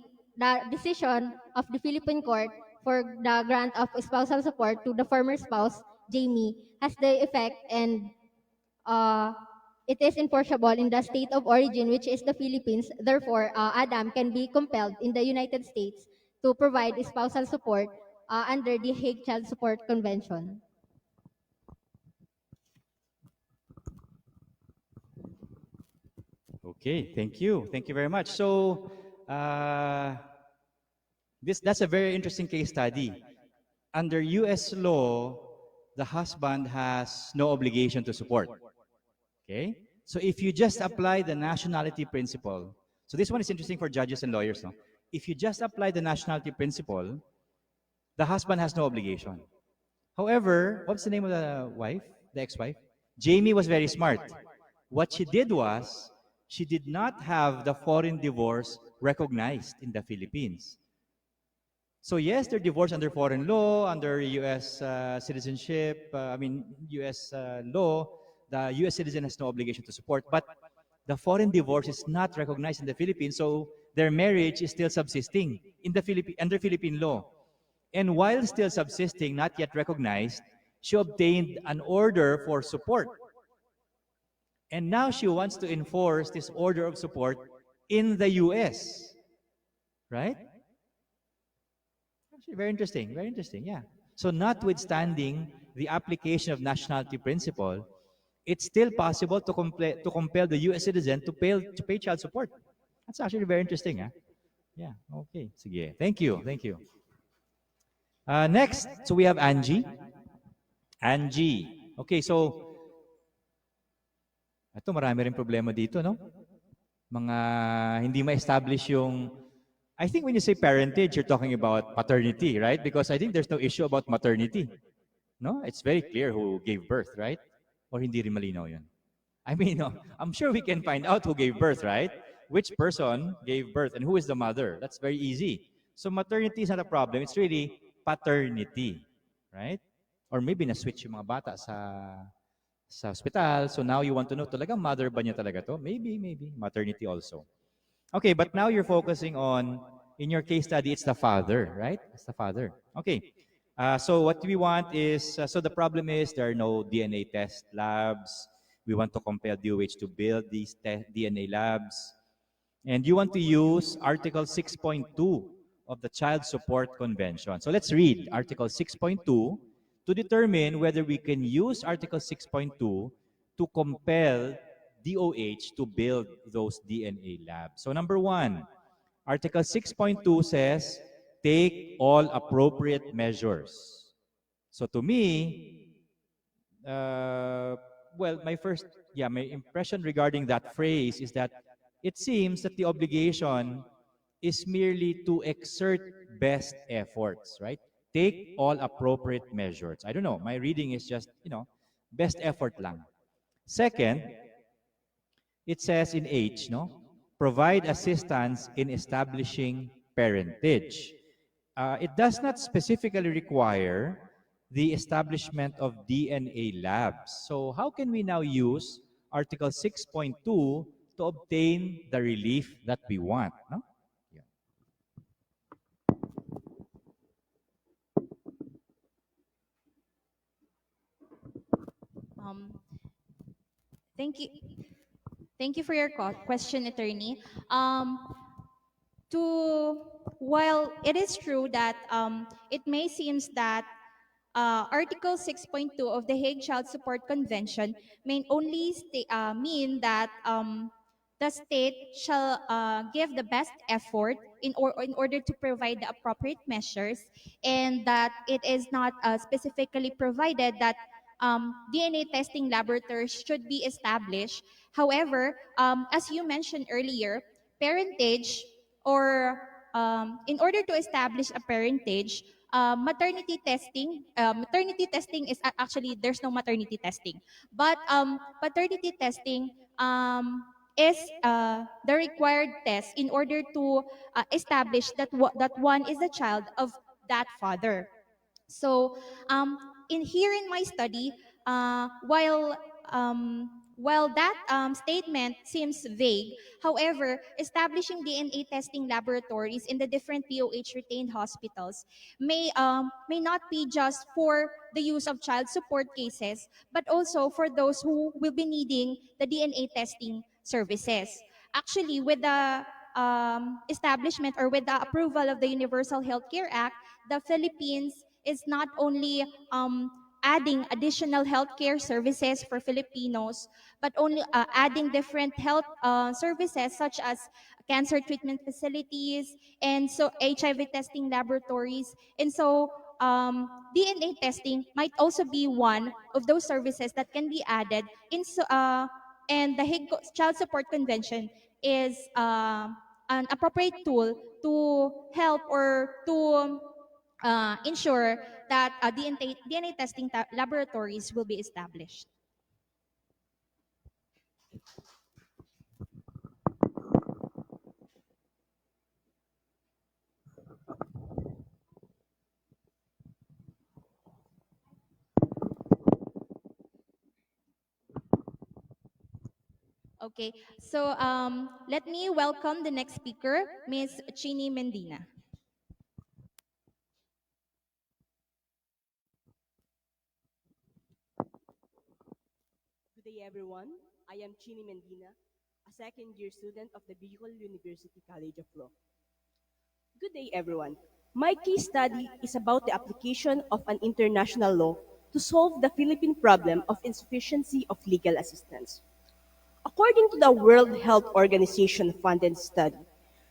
S7: decision of the Philippine court for the grant of spousal support to the former spouse, Jamie, has the effect and it is enforceable in the state of origin, which is the Philippines. Therefore, Adam can be compelled in the United States to provide spousal support under the Hague Child Support Convention.
S1: Okay, thank you. Thank you very much. So, that's a very interesting case study. Under US law, the husband has no obligation to support. Okay? So if you just apply the nationality principle, so this one is interesting for judges and lawyers, no? If you just apply the nationality principle, the husband has no obligation. However, what's the name of the wife, the ex-wife? Jamie was very smart. What she did was, she did not have the foreign divorce recognized in the Philippines. So yes, they're divorced under foreign law, under U.S. citizenship, U.S. law. The U.S. citizen has no obligation to support, but the foreign divorce is not recognized in the Philippines, so their marriage is still subsisting in the under Philippine law. And while still subsisting, not yet recognized, she obtained an order for support. And now she wants to enforce this order of support in the U.S. Right? Actually, very interesting, yeah. So notwithstanding the application of nationality principle, it's still possible to compel the U.S. citizen to pay child support. That's actually very interesting, huh? Yeah, okay. Sige. Thank you. Next, so we have Angie. Angie. Okay, so ito marami rin problema dito, no? Mga hindi ma-establish yung, I think when you say parentage, you're talking about paternity, right? Because I think there's no issue about maternity. No? It's very clear who gave birth, right? Or hindi rin malinaw yun? I mean, no, I'm sure we can find out who gave birth, right? which person gave birth and who is the mother. That's very easy. So maternity is not a problem. It's really paternity, right? Or maybe na-switch yung mga bata sa hospital. So now you want to know, talagang mother ba niya talaga to? Maybe. Maternity also. Okay, but now you're focusing on, in your case study, it's the father, right? It's the father. Okay. So what we want is, so the problem is there are no DNA test labs. We want to compel DOH to build these DNA labs. And you want to use Article 6.2 of the Child Support Convention. So let's read Article 6.2 to determine whether we can use Article 6.2 to compel DOH to build those DNA labs. So number one, Article 6.2 says, take all appropriate measures. So to me, well, my impression regarding that phrase is that it seems that the obligation is merely to exert best efforts, right? Take all appropriate measures. I don't know, my reading is just, best effort lang. Second, it says in H, provide assistance in establishing parentage. It does not specifically require the establishment of DNA labs. So how can we now use Article 6.2 to obtain the relief that we want? No? Yeah.
S8: Thank you. Thank you for your question, attorney. While it is true that it may seem that Article 6.2 of the Hague Child Support Convention may only mean that the state shall give the best effort in order to provide the appropriate measures, and that it is not specifically provided that DNA testing laboratories should be established. However, as you mentioned earlier, parentage, or in order to establish a parentage, maternity testing is actually, there's no maternity testing, but paternity testing is the required test in order to establish that that one is the child of that father. So in my study, while that statement seems vague, however, establishing DNA testing laboratories in the different DOH retained hospitals may not be just for the use of child support cases, but also for those who will be needing the DNA testing services. Actually, with the establishment, or with the approval of the Universal Healthcare Act, the Philippines is not only adding additional healthcare services for Filipinos, but only adding different health services such as cancer treatment facilities, and so HIV testing laboratories. And so DNA testing might also be one of those services that can be added and the Hague Child Support Convention is an appropriate tool to help, or to ensure that DNA testing laboratories will be established. Okay, so let me welcome the next speaker, Ms. Chini Mendina.
S9: Good day, everyone. I am Chini Mendina, a second-year student of the Bicol University College of Law. Good day, everyone. My case study is about the application of an international law to solve the Philippine problem of insufficiency of legal assistance. According to the World Health Organization funded study,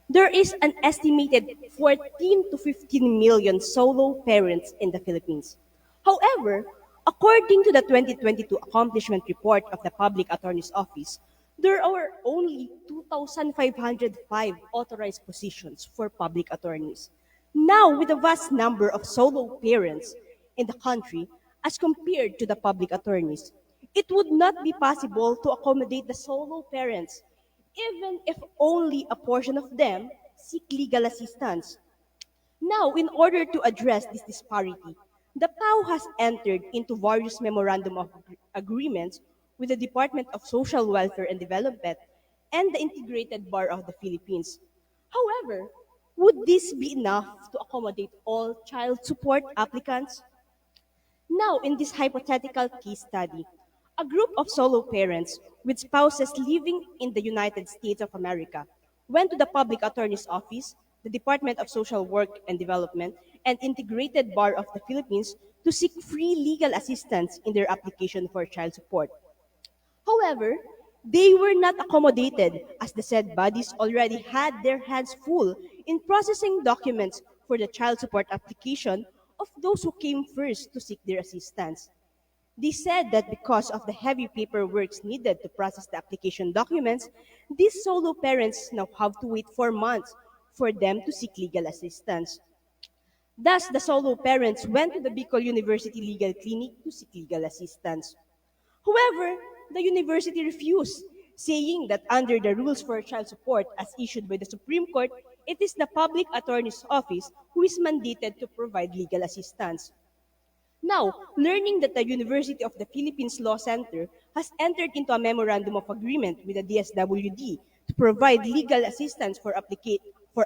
S9: there is an estimated 14 to 15 million solo parents in the Philippines. However, according to the 2022 accomplishment report of the Public Attorney's Office, there are only 2,505 authorized positions for public attorneys. Now, with a vast number of solo parents in the country as compared to the public attorneys, it would not be possible to accommodate the solo parents even if only a portion of them seek legal assistance. Now, in order to address this disparity, the PAO has entered into various memorandum of agreements with the Department of Social Welfare and Development and the Integrated Bar of the Philippines. However, would this be enough to accommodate all child support applicants? Now, in this hypothetical case study, a group of solo parents with spouses living in the United States of America went to the Public Attorney's Office, the Department of Social Work and Development, and Integrated Bar of the Philippines to seek free legal assistance in their application for child support. However, they were not accommodated as the said bodies already had their hands full in processing documents for the child support application of those who came first to seek their assistance. They said that because of the heavy paperwork needed to process the application documents, these solo parents now have to wait for months for them to seek legal assistance. Thus, the solo parents went to the Bicol University Legal Clinic to seek legal assistance. However, the university refused, saying that under the rules for child support as issued by the Supreme Court, it is the public attorney's office who is mandated to provide legal assistance. Now, learning that the University of the Philippines Law Center has entered into a memorandum of agreement with the DSWD to provide legal assistance for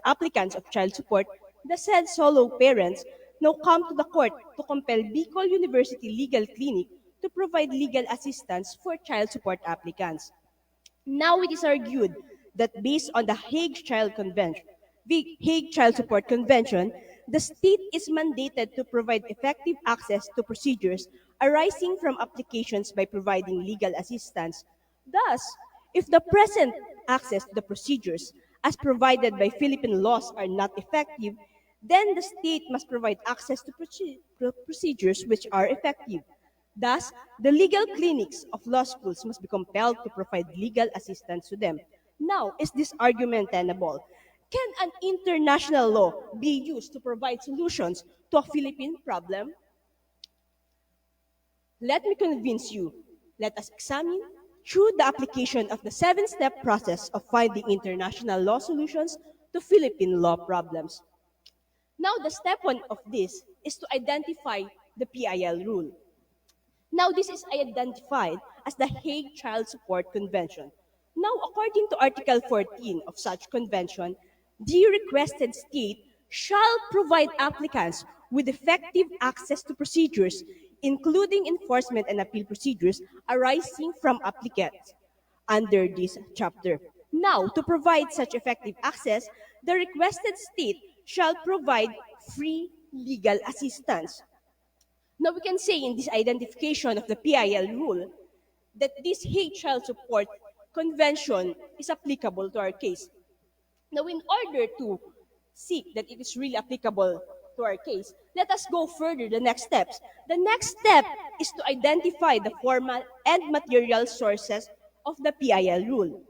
S9: applicants of child support, the said solo parents now come to the court to compel Bicol University Legal Clinic to provide legal assistance for child support applicants. Now it is argued that based on the Hague Child Support Convention, the state is mandated to provide effective access to procedures arising from applications by providing legal assistance. Thus, if the present access to the procedures as provided by Philippine laws are not effective, then the state must provide access to procedures which are effective. Thus, the legal clinics of law schools must be compelled to provide legal assistance to them. Now, is this argument tenable? Can an international law be used to provide solutions to a Philippine problem? Let me convince you. Let us examine through the application of the seven-step process of finding international law solutions to Philippine law problems. Now, the step one of this is to identify the PIL rule. Now, this is identified as the Hague Child Support Convention. Now, according to Article 14 of such convention, the requested state shall provide applicants with effective access to procedures, including enforcement and appeal procedures arising from applicants under this chapter. Now, to provide such effective access, the requested state shall provide free legal assistance. Now, we can say in this identification of the PIL rule that this Hague Child Support Convention is applicable to our case. Now, in order to see that it is really applicable to our case, let us go further the next steps. The next step is to identify the formal and material sources of the PIL rule.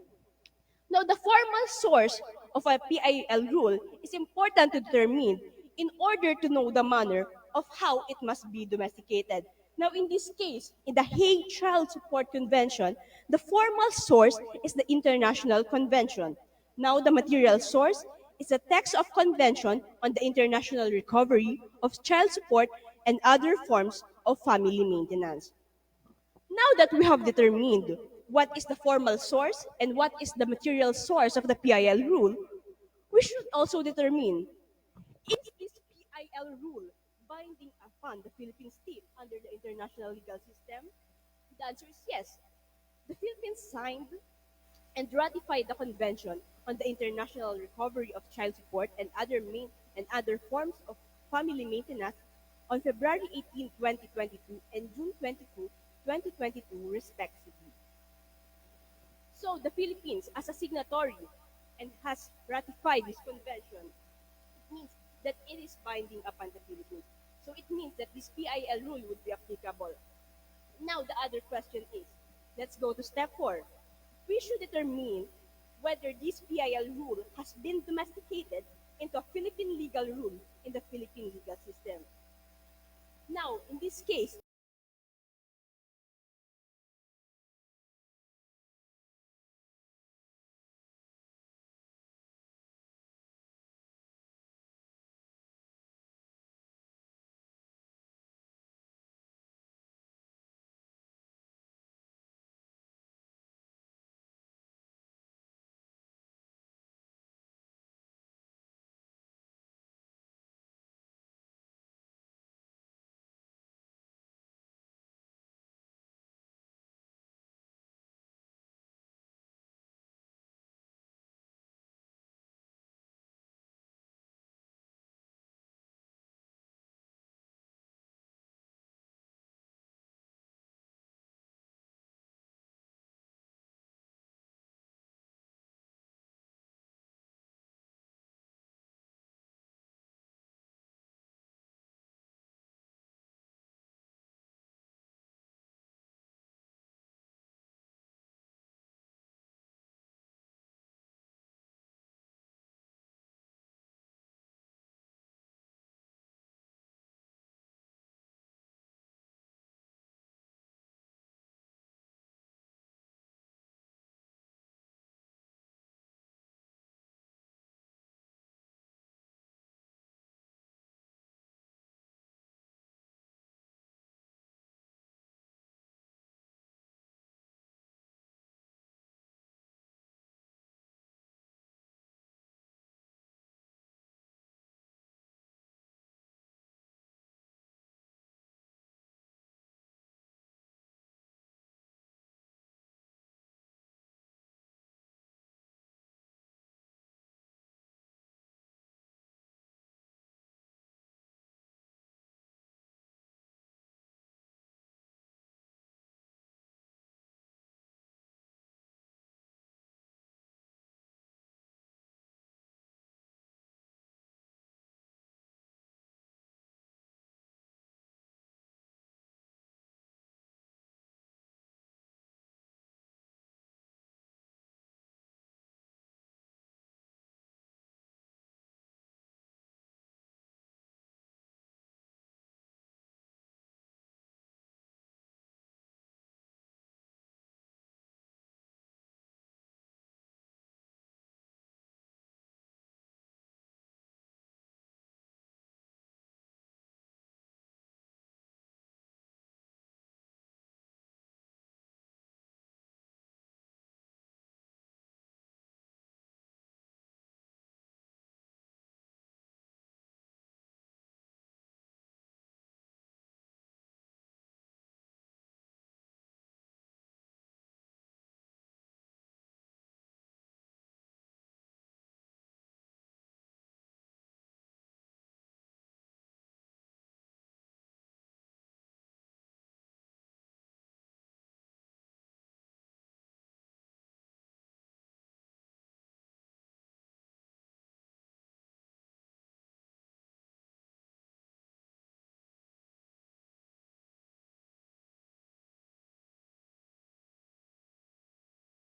S9: Now, the formal source of a PIL rule is important to determine in order to know the manner of how it must be domesticated. Now, in this case, in the Hague Child Support Convention, the formal source is the International Convention. Now, the material source is a text of convention on the international recovery of child support and other forms of family maintenance. Now that we have determined what is the formal source and what is the material source of the PIL rule, we should also determine, is this PIL rule binding upon the Philippine state under the international legal system? The answer is yes. The Philippines signed and ratified the Convention on the International Recovery of Child Support and other forms of family maintenance on February 18, 2022 and June 22, 2022 respectively. So the Philippines as a signatory and has ratified this convention, it means that it is binding upon the Philippines. So it means that this PIL rule would be applicable. Now the other question is, let's go to step 4. We should determine whether this PIL rule has been domesticated into a Philippine legal rule in the Philippine legal system. Now, in this case,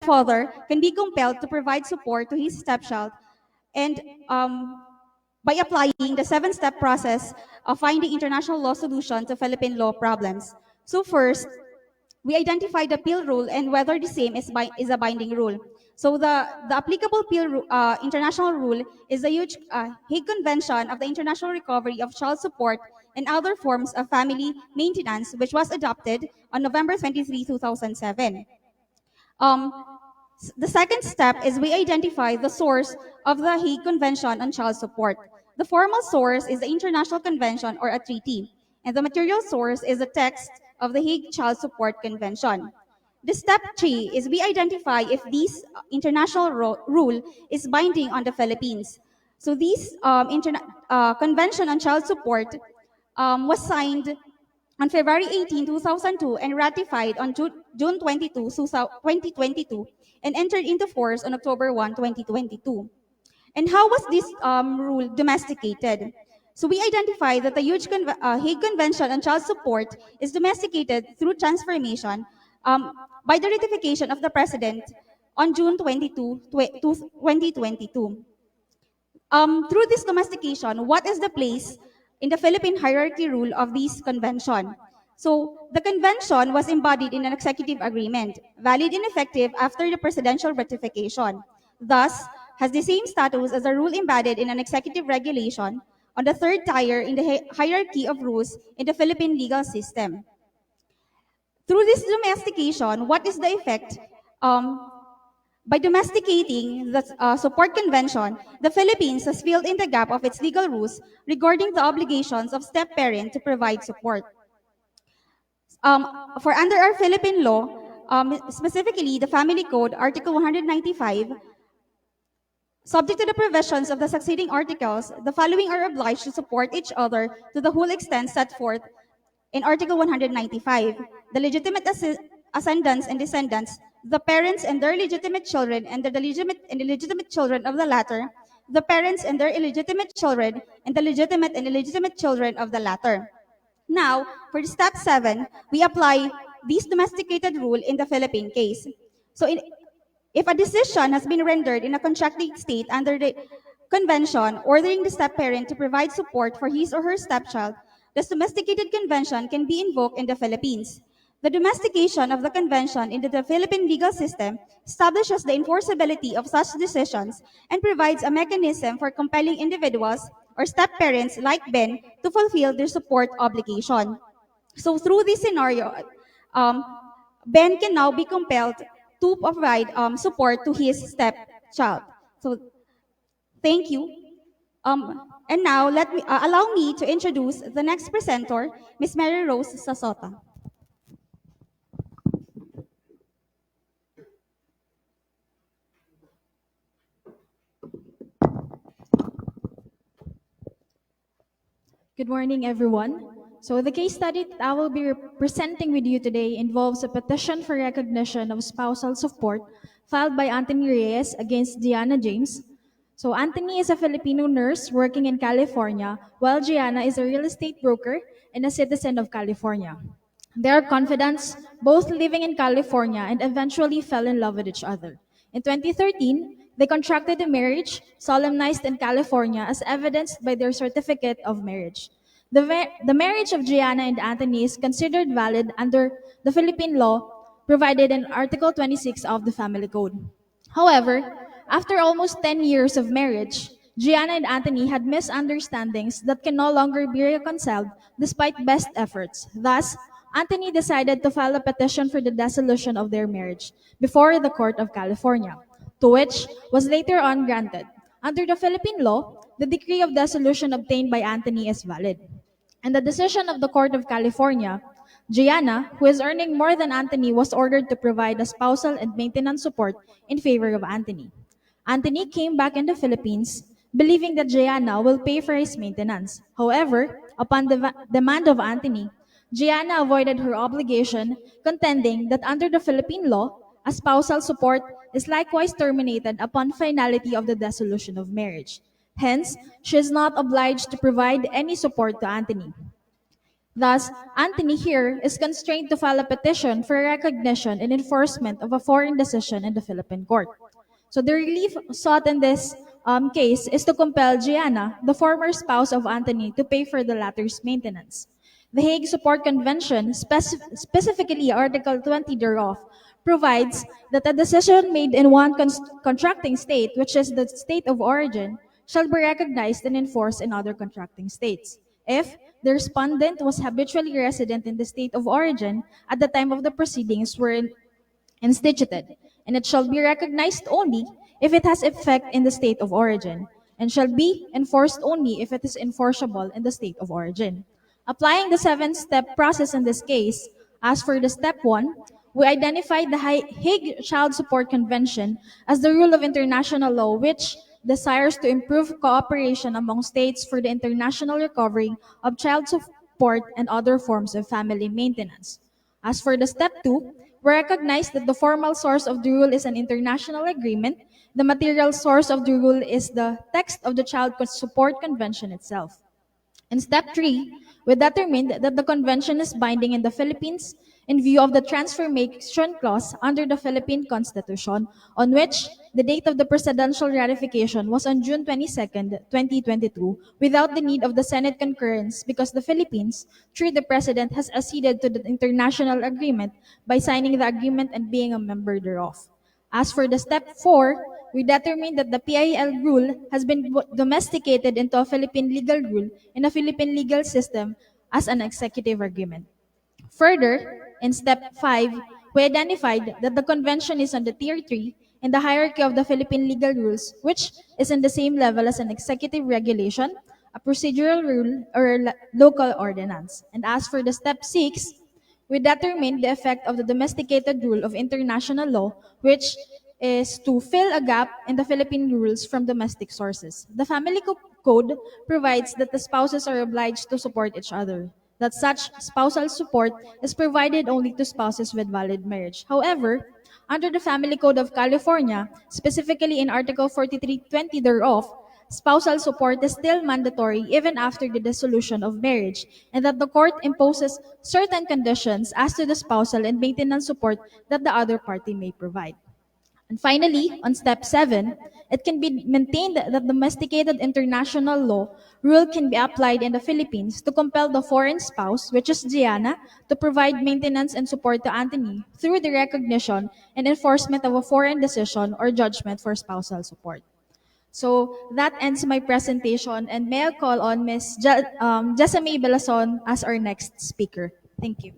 S10: stepfather can be compelled to provide support to his stepchild and by applying the seven-step process of finding international law solution to Philippine law problems. So first, we identify the PIL rule and whether the same is a binding rule. So the applicable international rule is the Hague Convention of the International Recovery of Child Support and Other Forms of Family Maintenance, which was adopted on November 23, 2007. The second step is we identify the source of the Hague Convention on Child Support. The formal source is the International Convention or a treaty, and the material source is the text of the Hague Child Support Convention. The step 3 is we identify if this international rule is binding on the Philippines. So this Convention on Child Support was signed on February 18, 2002 and ratified on June 22, 2022 and entered into force on October 1, 2022. And how was this rule domesticated? So we identified that the Hague Convention on Child Support is domesticated through transformation by the ratification of the President on June 22, 2022. Through this domestication, what is the place in the Philippine hierarchy rule of this convention? So the convention was embodied in an executive agreement, valid and effective after the presidential ratification. Thus, has the same status as a rule embedded in an executive regulation on the third tier in the hierarchy of rules in the Philippine legal system. Through this domestication, what is the effect? By domesticating the support convention, the Philippines has filled in the gap of its legal rules regarding the obligations of step-parent to provide support. For under our Philippine law, specifically the Family Code, Article 195, subject to the provisions of the succeeding articles, the following are obliged to support each other to the whole extent set forth in Article 195. The legitimate ascendants and descendants, the parents and their legitimate children, and the illegitimate children of the latter, the parents and their illegitimate children, and the legitimate and illegitimate children of the latter. Now, for step 7, we apply this domesticated rule in the Philippine case. So if a decision has been rendered in a contracting state under the convention ordering the step-parent to provide support for his or her stepchild, the domesticated convention can be invoked in the Philippines. The domestication of the convention into the Philippine legal system establishes the enforceability of such decisions and provides a mechanism for compelling individuals or step-parents like Ben to fulfill their support obligation. So through this scenario, Ben can now be compelled to provide support to his stepchild. So thank you. And now allow me to introduce the next presenter, Ms. Mary Rose Sasota.
S11: Good morning, everyone. So the case study that I will be presenting with you today involves a petition for recognition of spousal support filed by Anthony Reyes against Gianna James. So Anthony is a Filipino nurse working in California, while Gianna is a real estate broker and a citizen of California. They are confidants, both living in California, and eventually fell in love with each other. In 2013, they contracted a marriage solemnized in California as evidenced by their certificate of marriage. The marriage of Gianna and Anthony is considered valid under the Philippine law provided in Article 26 of the Family Code. However, after almost 10 years of marriage, Gianna and Anthony had misunderstandings that can no longer be reconciled despite best efforts. Thus, Anthony decided to file a petition for the dissolution of their marriage before the Court of California, to which was later on granted. Under the Philippine law, the decree of dissolution obtained by Anthony is valid. And the decision of the Court of California, Gianna, who is earning more than Anthony, was ordered to provide a spousal and maintenance support in favor of Anthony. Anthony came back in the Philippines, believing that Gianna will pay for his maintenance. However, upon the demand of Anthony, Gianna avoided her obligation, contending that under the Philippine law, a spousal support is likewise terminated upon finality of the dissolution of marriage. Hence, she is not obliged to provide any support to Anthony. Thus, Anthony here is constrained to file a petition for recognition and enforcement of a foreign decision in the Philippine court. So the relief sought in this case is to compel Gianna, the former spouse of Anthony, to pay for the latter's maintenance. The Hague Support Convention, specifically Article 20 thereof, provides that a decision made in one contracting state, which is the state of origin, shall be recognized and enforced in other contracting states. If the respondent was habitually resident in the state of origin at the time of the proceedings were instituted, and it shall be recognized only if it has effect in the state of origin, and shall be enforced only if it is enforceable in the state of origin. Applying the seven-step process in this case, as for the step 1, we identified the Hague Child Support Convention as the rule of international law which desires to improve cooperation among states for the international recovery of child support and other forms of family maintenance. As for the step 2, we recognize that the formal source of the rule is an international agreement. The material source of the rule is the text of the Child Support Convention itself. In step 3, we determined that the convention is binding in the Philippines in view of the transformation clause under the Philippine Constitution, on which the date of the presidential ratification was on June 22, 2022, without the need of the Senate concurrence because the Philippines, through the President, has acceded to the international agreement by signing the agreement and being a member thereof. As for the step 4, we determined that the PIL rule has been domesticated into a Philippine legal rule in a Philippine legal system as an executive agreement. Further, in step 5, we identified that the convention is on the tier 3 in the hierarchy of the Philippine legal rules, which is in the same level as an executive regulation, a procedural rule, or a local ordinance. And as for the step 6, we determined the effect of the domesticated rule of international law, which is to fill a gap in the Philippine rules from domestic sources. The Family Code provides that the spouses are obliged to support each other, that such spousal support is provided only to spouses with valid marriage. However, under the Family Code of California, specifically in Article 4320 thereof, spousal support is still mandatory even after the dissolution of marriage, and that the court imposes certain conditions as to the spousal and maintenance support that the other party may provide. And finally, on step 7, it can be maintained that domesticated international law rule can be applied in the Philippines to compel the foreign spouse, which is Gianna, to provide maintenance and support to Anthony through the recognition and enforcement of a foreign decision or judgment for spousal support. So that ends my presentation, and may I call on Ms. Jessamay Belason as our next speaker. Thank you.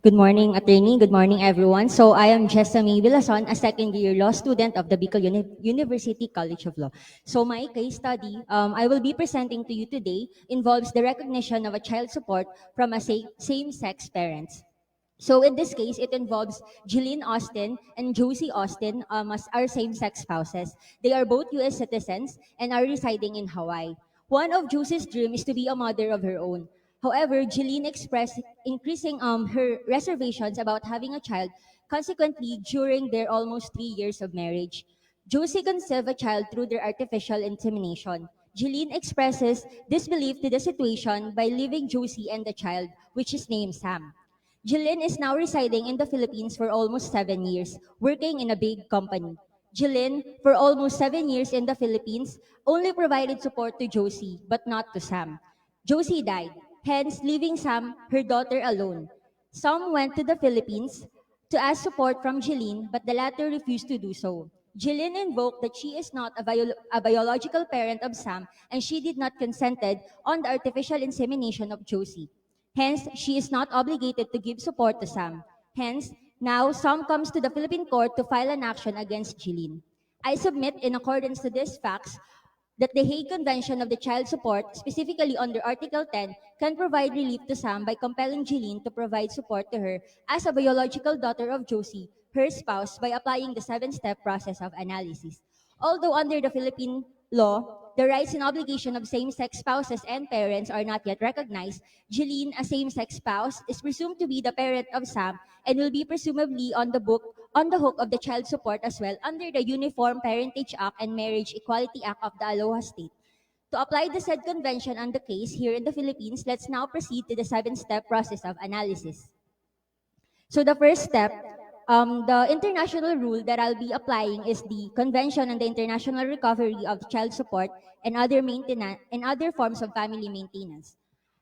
S12: Good morning, attorney. Good morning, everyone. So I am Jessamay Villason, a second-year law student of the Bicol University College of Law. So my case study I will be presenting to you today involves the recognition of a child support from a same-sex parents. So in this case, it involves Jeline Austin and Josie Austin as our same-sex spouses. They are both U.S. citizens and are residing in Hawaii. One of Josie's dream is to be a mother of her own. However, Jeline expressed increasing her reservations about having a child, consequently during their almost 3 years of marriage. Josie conceived a child through their artificial insemination. Jeline expresses disbelief to the situation by leaving Josie and the child, which is named Sam. Jeline is now residing in the Philippines for almost 7 years, working in a big company. Jeline, for almost 7 years in the Philippines, only provided support to Josie, but not to Sam. Josie died, hence leaving Sam, her daughter, alone. Sam went to the Philippines to ask support from Jeline, but the latter refused to do so. Jeline invoked that she is not a biological parent of Sam, and she did not consented on the artificial insemination of Josie. Hence, she is not obligated to give support to Sam. Hence, now Sam comes to the Philippine court to file an action against Jeline. I submit, in accordance to these facts, that the Hague Convention of the Child Support, specifically under Article 10, can provide relief to Sam by compelling Jeline to provide support to her as a biological daughter of Josie, her spouse, by applying the 7-step process of analysis. Although under the Philippine law, the rights and obligation of same-sex spouses and parents are not yet recognized, Jeline, a same-sex spouse, is presumed to be the parent of Sam and will be presumably on the book on the hook of the child support as well under the Uniform Parentage Act and Marriage Equality Act of the Aloha State. To apply the said convention on the case here in the Philippines, let's now proceed to the 7-step process of analysis. So the first step, the international rule that I'll be applying is the Convention on the International Recovery of Child Support and other maintenance and other forms of family maintenance.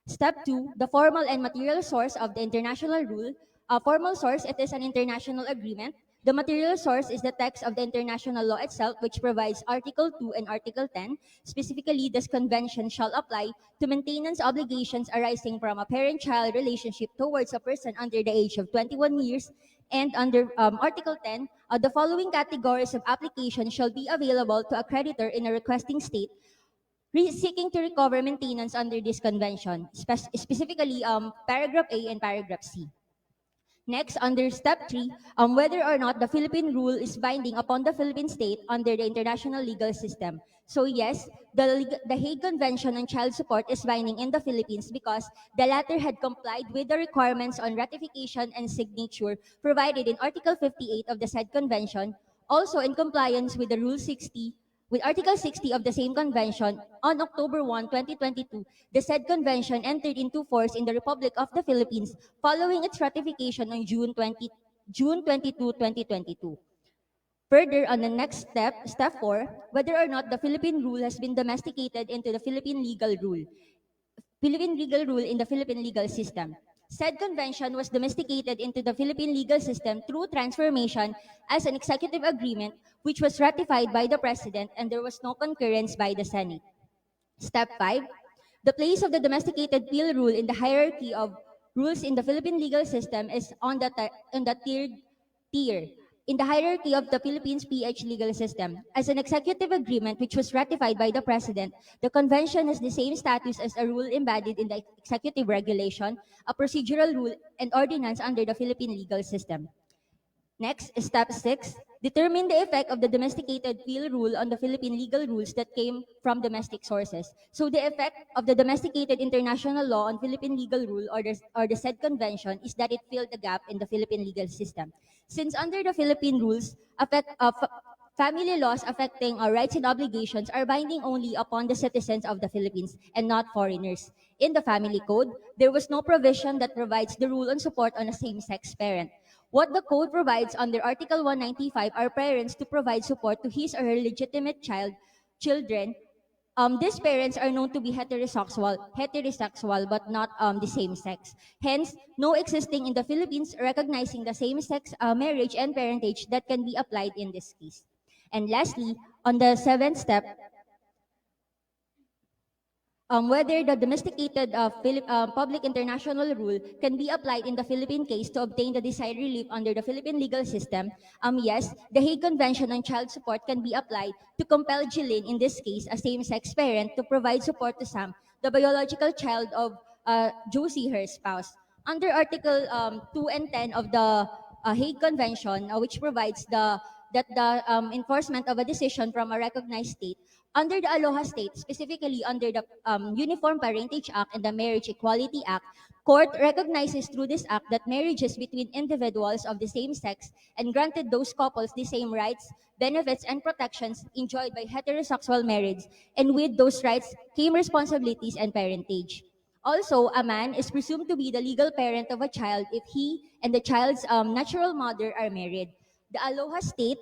S12: Step 2, the formal and material source of the international rule. A formal source, it is an international agreement. The material source is the text of the international law itself, which provides Article 2 and Article 10. Specifically, this convention shall apply to maintenance obligations arising from a parent-child relationship towards a person under the age of 21 years. And under Article 10, the following categories of application shall be available to a creditor in a requesting state seeking to recover maintenance under this convention, specifically paragraph A and paragraph C. Next, under step 3, whether or not the Philippine rule is binding upon the Philippine state under the international legal system. So yes, the Hague Convention on Child Support is binding in the Philippines because the latter had complied with the requirements on ratification and signature provided in Article 58 of the said convention, also in compliance with the Rule 60 with Article 60 of the same convention. On October 1, 2022, the said convention entered into force in the Republic of the Philippines following its ratification on June 22, 2022. Further, on the next step, step 4, whether or not the Philippine rule has been domesticated into the Philippine legal rule in the Philippine legal system. Said convention was domesticated into the Philippine legal system through transformation as an executive agreement which was ratified by the President and there was no concurrence by the Senate. Step 5. The place of the domesticated PIL rule in the hierarchy of rules in the Philippine legal system is on the third tier in the hierarchy of the Philippines PH legal system. As an executive agreement which was ratified by the President, the convention has the same status as a rule embodied in the executive regulation, a procedural rule, and ordinance under the Philippine legal system. Next, step 6, determine the effect of the domesticated PIL rule on the Philippine legal rules that came from domestic sources. So the effect of the domesticated international law on Philippine legal rule or the said convention is that it filled the gap in the Philippine legal system. Since under the Philippine rules, family laws affecting our rights and obligations are binding only upon the citizens of the Philippines and not foreigners. In the family code, there was no provision that provides the rule on support on a same-sex parent. What the code provides under Article 195 are parents to provide support to his or her legitimate children. These parents are known to be heterosexual but not the same sex. Hence, no existing in the Philippines recognizing the same-sex marriage and parentage that can be applied in this case. And lastly, on the 7th step, whether the domesticated public international rule can be applied in the Philippine case to obtain the desired relief under the Philippine legal system, yes, the Hague Convention on Child Support can be applied to compel Jillian, in this case, a same-sex parent, to provide support to Sam, the biological child of Josie, her spouse. Under Article 2 and 10 of the Hague Convention, which provides that the enforcement of a decision from a recognized state, under the Aloha State, specifically under the Uniform Parentage Act and the Marriage Equality Act, court recognizes through this act that marriages between individuals of the same sex and granted those couples the same rights, benefits, and protections enjoyed by heterosexual marriage, and with those rights came responsibilities and parentage. Also, a man is presumed to be the legal parent of a child if he and the child's natural mother are married. The Aloha State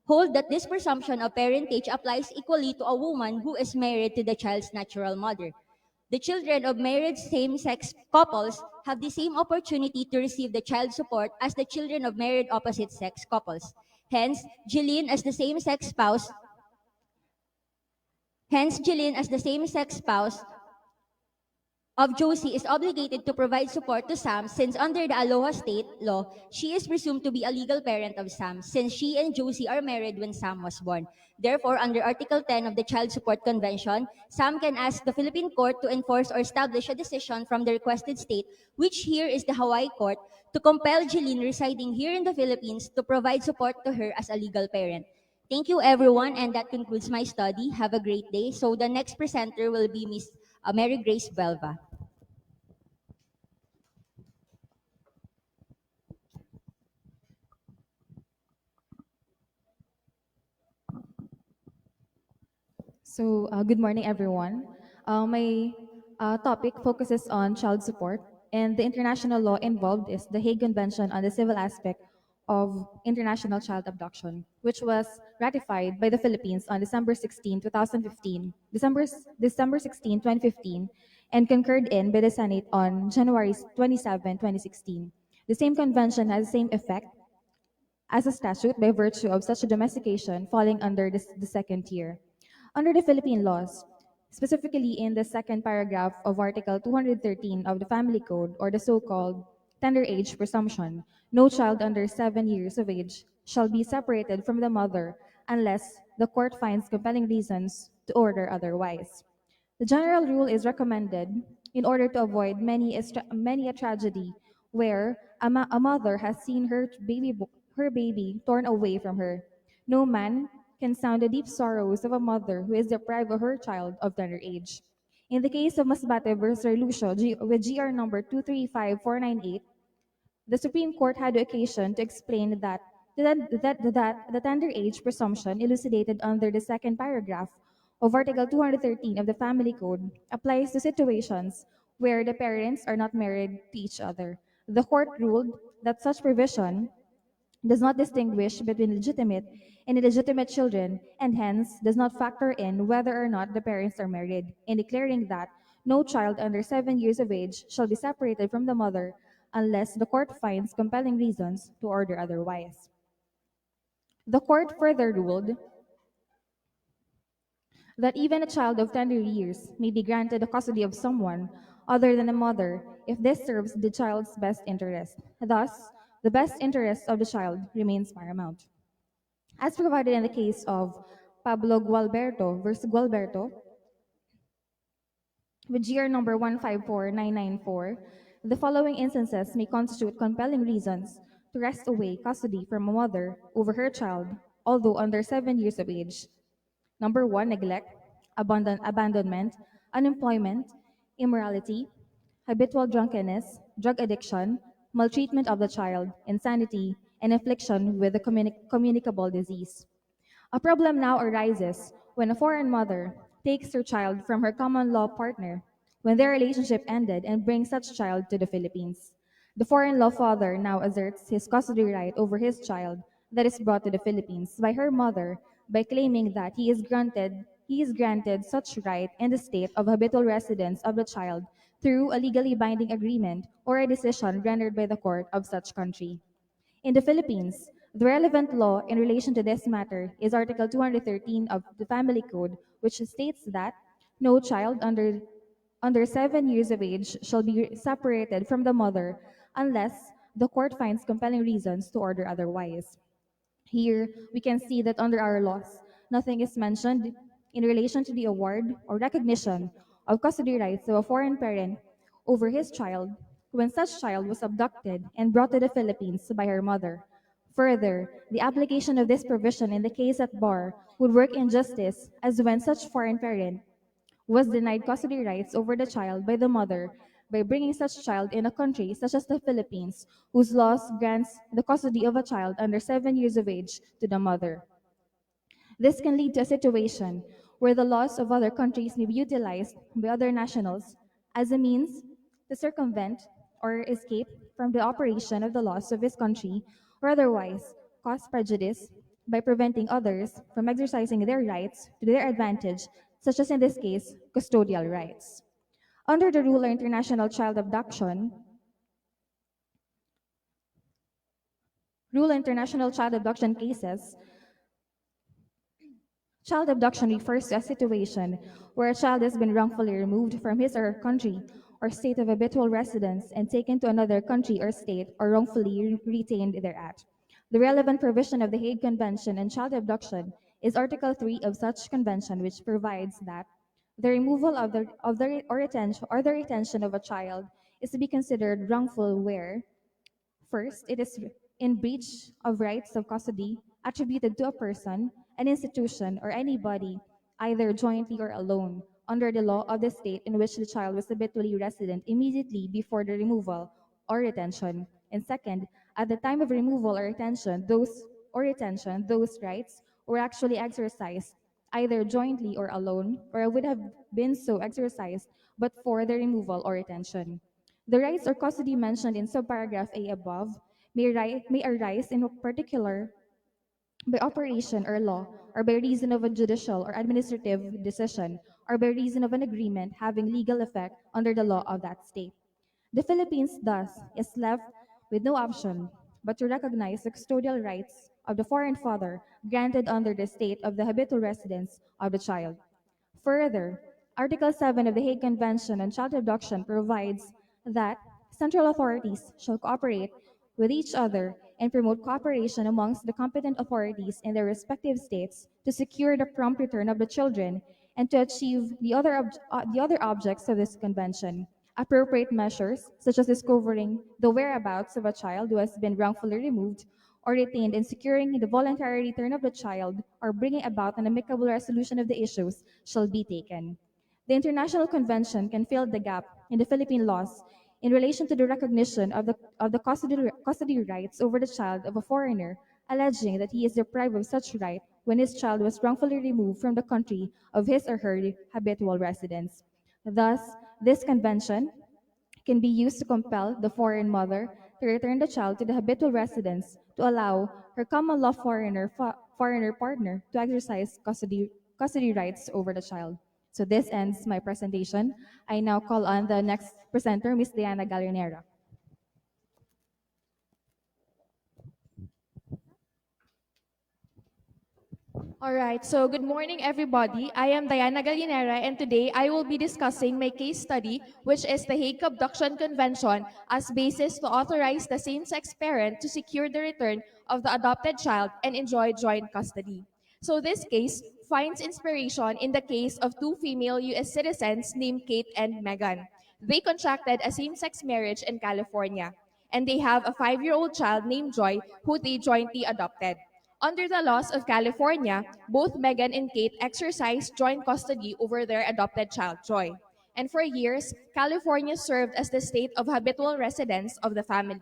S12: hold that this presumption of parentage applies equally to a woman who is married to the child's natural mother. The children of married same-sex couples have the same opportunity to receive the child support as the children of married opposite-sex couples. Hence, Jillian as the same-sex spouse of Josie is obligated to provide support to Sam since under the Aloha State law, she is presumed to be a legal parent of Sam since she and Josie are married when Sam was born. Therefore, under Article 10 of the Child Support Convention, Sam can ask the Philippine court to enforce or establish a decision from the requested state, which here is the Hawaii court, to compel Jillian residing here in the Philippines to provide support to her as a legal parent. Thank you, everyone, and that concludes my study. Have a great day. So the next presenter will be Miss Mary Grace Belva.
S11: Good morning, everyone. My topic focuses on child support, and the international law involved is the Hague Convention on the Civil Aspect of International Child Abduction, which was ratified by the Philippines on December 16, 2015, December 16, 2015, and concurred in by the Senate on January 27, 2016. The same convention has the same effect as a statute by virtue of such a domestication falling under the second tier. Under the Philippine laws, specifically in the second paragraph of Article 213 of the Family Code, or the so-called tender age presumption, no child under 7 years of age shall be separated from the mother unless the court finds compelling reasons to order otherwise. The general rule is recommended in order to avoid many a tragedy where a mother has seen her baby torn away from her. No man can sound the deep sorrows of a mother who is deprived of her child of tender age. In the case of Masbate versus Lucio with GR number 235498, the Supreme Court had the occasion to explain that the tender age presumption elucidated under the second paragraph of Article 213 of the Family Code applies to situations where the parents are not married to each other. The court ruled that such provision does not distinguish between legitimate and illegitimate children, and hence does not factor in whether or not the parents are married, in declaring that no child under 7 years of age shall be separated from the mother unless the court finds compelling reasons to order otherwise. The court further ruled that even a child of tender years may be granted the custody of someone other than a mother if this serves the child's best interest. Thus, the best interest of the child remains paramount. As provided in the case of Pablo Gualberto versus Gualberto, with GR number 154994, the following instances may constitute compelling reasons to wrest away custody from a mother over her child, although under 7 years of age. Number 1, neglect, abandonment, unemployment, immorality, habitual drunkenness, drug addiction, maltreatment of the child, insanity, and affliction with a communicable disease. A problem now arises when a foreign mother takes her child from her common law partner when their relationship ended and brings such child to the Philippines. The foreign law father now asserts his custody right over his child that is brought to the Philippines by her mother by claiming that he is granted such right in the state of habitual residence of the child through a legally binding agreement or a decision rendered by the court of such country. In the Philippines, the relevant law in relation to this matter is Article 213 of the Family Code, which states that no child under 7 years of age shall be separated from the mother unless the court finds compelling reasons to order otherwise. Here, we can see that under our laws, nothing is mentioned in relation to the award or recognition of custody rights of a foreign parent over his child when such child was abducted and brought to the Philippines by her mother. Further, the application of this provision in the case at bar would work injustice as when such foreign parent was denied custody rights over the child by the mother by bringing such child in a country such as the Philippines, whose laws grants the custody of a child under 7 years of age to the mother. This can lead to a situation where the laws of other countries may be utilized by other nationals as a means to circumvent or escape from the operation of the laws of his country, or otherwise cause prejudice by preventing others from exercising their rights to their advantage, such as in this case, custodial rights. Under the rule of international child abduction, cases, child abduction refers to a situation where a child has been wrongfully removed from his or her country or state of habitual residence and taken to another country or state or wrongfully retained thereat. The relevant provision of the Hague Convention on Child Abduction is Article 3 of such convention, which provides that the removal of the retention of a child is to be considered wrongful where, first, it is in breach of rights of custody attributed to a person, an institution, or anybody, either jointly or alone, under the law of the state in which the child was habitually resident immediately before the removal or retention. And second, at the time of removal or retention, those rights were actually exercised
S10: either jointly or alone, or would have been so exercised but for the removal or retention. The rights or custody mentioned in subparagraph A above may arise in particular by operation or law, or by reason of a judicial or administrative decision, or by reason of an agreement having legal effect under the law of that state. The Philippines, thus, is left with no option but to recognize the custodial rights of the foreign father granted under the state of the habitual residence of the child. Further, Article 7 of the Hague Convention on Child Abduction provides that central authorities shall cooperate with each other and promote cooperation amongst the competent authorities in their respective states to secure the prompt return of the children and to achieve the other objects of this convention. Appropriate measures, such as discovering the whereabouts of a child who has been wrongfully removed or retained and securing the voluntary return of the child or bringing about an amicable resolution of the issues, shall be taken. The International Convention can fill the gap in the Philippine laws in relation to the recognition of the custody rights over the child of a foreigner, alleging that he is deprived of such right when his child was wrongfully removed from the country of his or her habitual residence. Thus, this convention can be used to compel the foreign mother to return the child to the habitual residence to allow her common law foreigner partner to exercise custody rights over the child. So this ends my presentation. I now call on the next presenter, Ms. Diana Gallinera.
S13: All right, so good morning, everybody. I am Diana Gallinera, and today I will be discussing my case study, which is the Hague Abduction Convention, as basis to authorize the same-sex parent to secure the return of the adopted child and enjoy joint custody. So this case finds inspiration in the case of two female U.S. citizens named Kate and Megan. They contracted a same-sex marriage in California, and they have a 5-year-old child named Joy, who they jointly adopted. Under the laws of California, both Megan and Kate exercised joint custody over their adopted child, Joy. And for years, California served as the state of habitual residence of the family.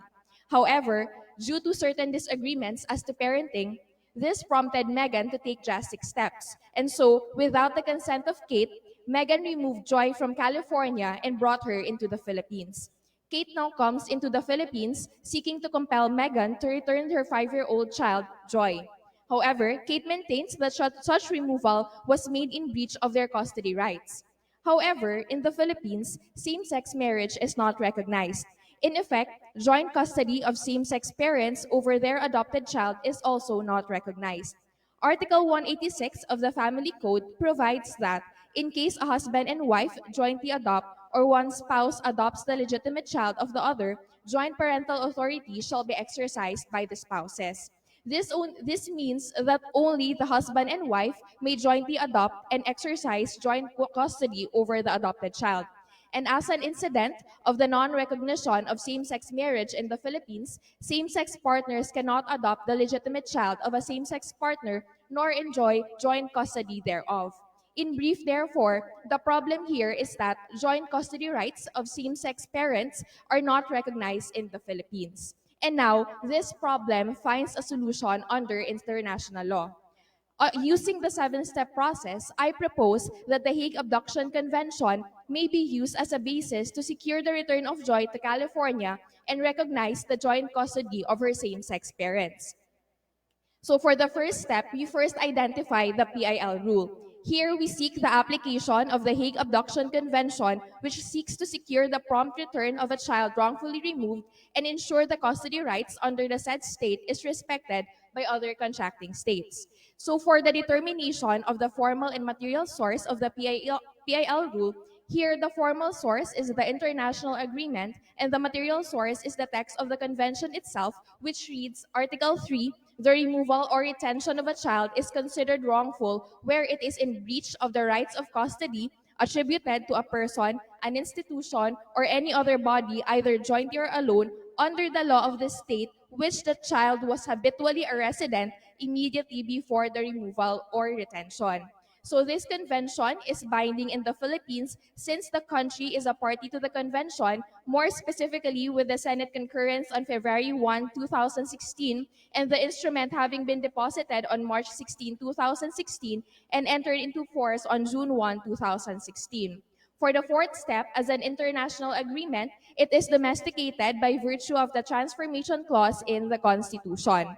S13: However, due to certain disagreements as to parenting, this prompted Megan to take drastic steps. And so, without the consent of Kate, Megan removed Joy from California and brought her into the Philippines. Kate now comes into the Philippines seeking to compel Megan to return her 5-year-old child, Joy. However, Kate maintains that such removal was made in breach of their custody rights. However, in the Philippines, same-sex marriage is not recognized. In effect, joint custody of same-sex parents over their adopted child is also not recognized. Article 186 of the Family Code provides that in case a husband and wife jointly adopt or one spouse adopts the legitimate child of the other, joint parental authority shall be exercised by the spouses. This means that only the husband and wife may jointly adopt and exercise joint custody over the adopted child. And as an incident of the non-recognition of same-sex marriage in the Philippines, same-sex partners cannot adopt the legitimate child of a same-sex partner nor enjoy joint custody thereof. In brief, therefore, the problem here is that joint custody rights of same-sex parents are not recognized in the Philippines. And now, this problem finds a solution under international law. Using the 7-step process, I propose that the Hague Abduction Convention may be used as a basis to secure the return of Joy to California and recognize the joint custody of her same-sex parents. So for the first step, we first identify the PIL rule. Here, we seek the application of the Hague Abduction Convention, which seeks to secure the prompt return of a child wrongfully removed and ensure the custody rights under the said state is respected by other contracting states. So for the determination of the formal and material source of the PIL rule, here the formal source is the international agreement and the material source is the text of the convention itself, which reads Article 3, the removal or retention of a child is considered wrongful where it is in breach of the rights of custody attributed to a person, an institution, or any other body, either jointly or alone, under the law of the state which the child was habitually a resident immediately before the removal or retention. So this convention is binding in the Philippines since the country is a party to the convention, more specifically with the Senate concurrence on February 1, 2016, and the instrument having been deposited on March 16, 2016, and entered into force on June 1, 2016. For the fourth step, as an international agreement, it is domesticated by virtue of the transformation clause in the Constitution.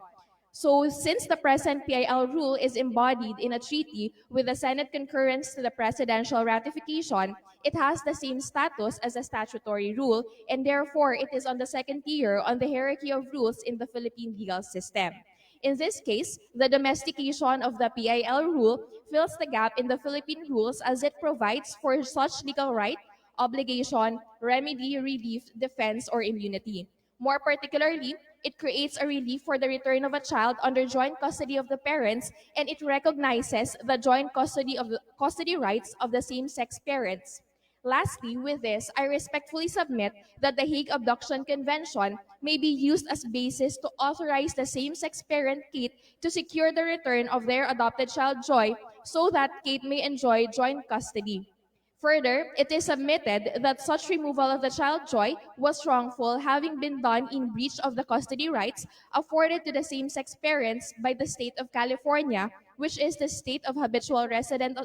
S13: So, since the present PIL rule is embodied in a treaty with the Senate concurrence to the presidential ratification, it has the same status as a statutory rule, and therefore it is on the second tier on the hierarchy of rules in the Philippine legal system. In this case, the domestication of the PIL rule fills the gap in the Philippine rules as it provides for such legal right, obligation, remedy, relief, defense, or immunity. More particularly, it creates a relief for the return of a child under joint custody of the parents, and it recognizes the joint custody rights of the same-sex parents. Lastly, with this, I respectfully submit that the Hague Abduction Convention may be used as basis to authorize the same-sex parent Kate to secure the return of their adopted child Joy so that Kate may enjoy joint custody. Further, it is submitted that such removal of the child Joy was wrongful, having been done in breach of the custody rights afforded to the same-sex parents by the state of California, which is the state of habitual residence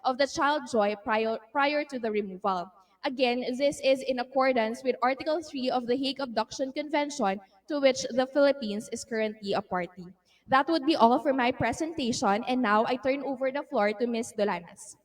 S13: of the child Joy prior to the removal. Again, this is in accordance with Article 3 of the Hague Abduction Convention, to which the Philippines is currently a party. That would be all for my presentation, and now I turn over the floor to Ms. Dolanas.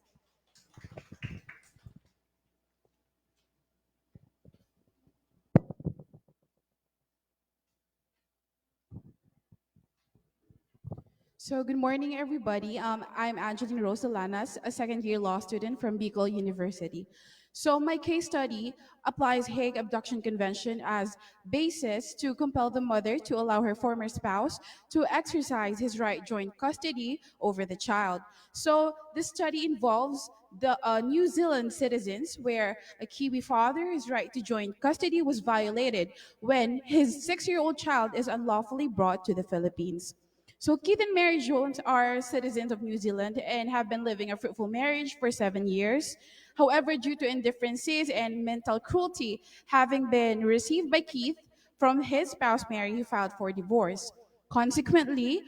S14: So good morning, everybody. I'm Angeline Rosalanas, a second-year law student from Bicol University. So my case study applies Hague Abduction Convention as basis to compel the mother to allow her former spouse to exercise his right joint custody over the child. So this study involves the New Zealand citizens where a Kiwi father's right to joint custody was violated when his 6-year-old child is unlawfully brought to the Philippines. So Keith and Mary Jones are citizens of New Zealand and have been living a fruitful marriage for 7 years. However, due to indifferences and mental cruelty having been received by Keith from his spouse Mary, he filed for divorce. Consequently,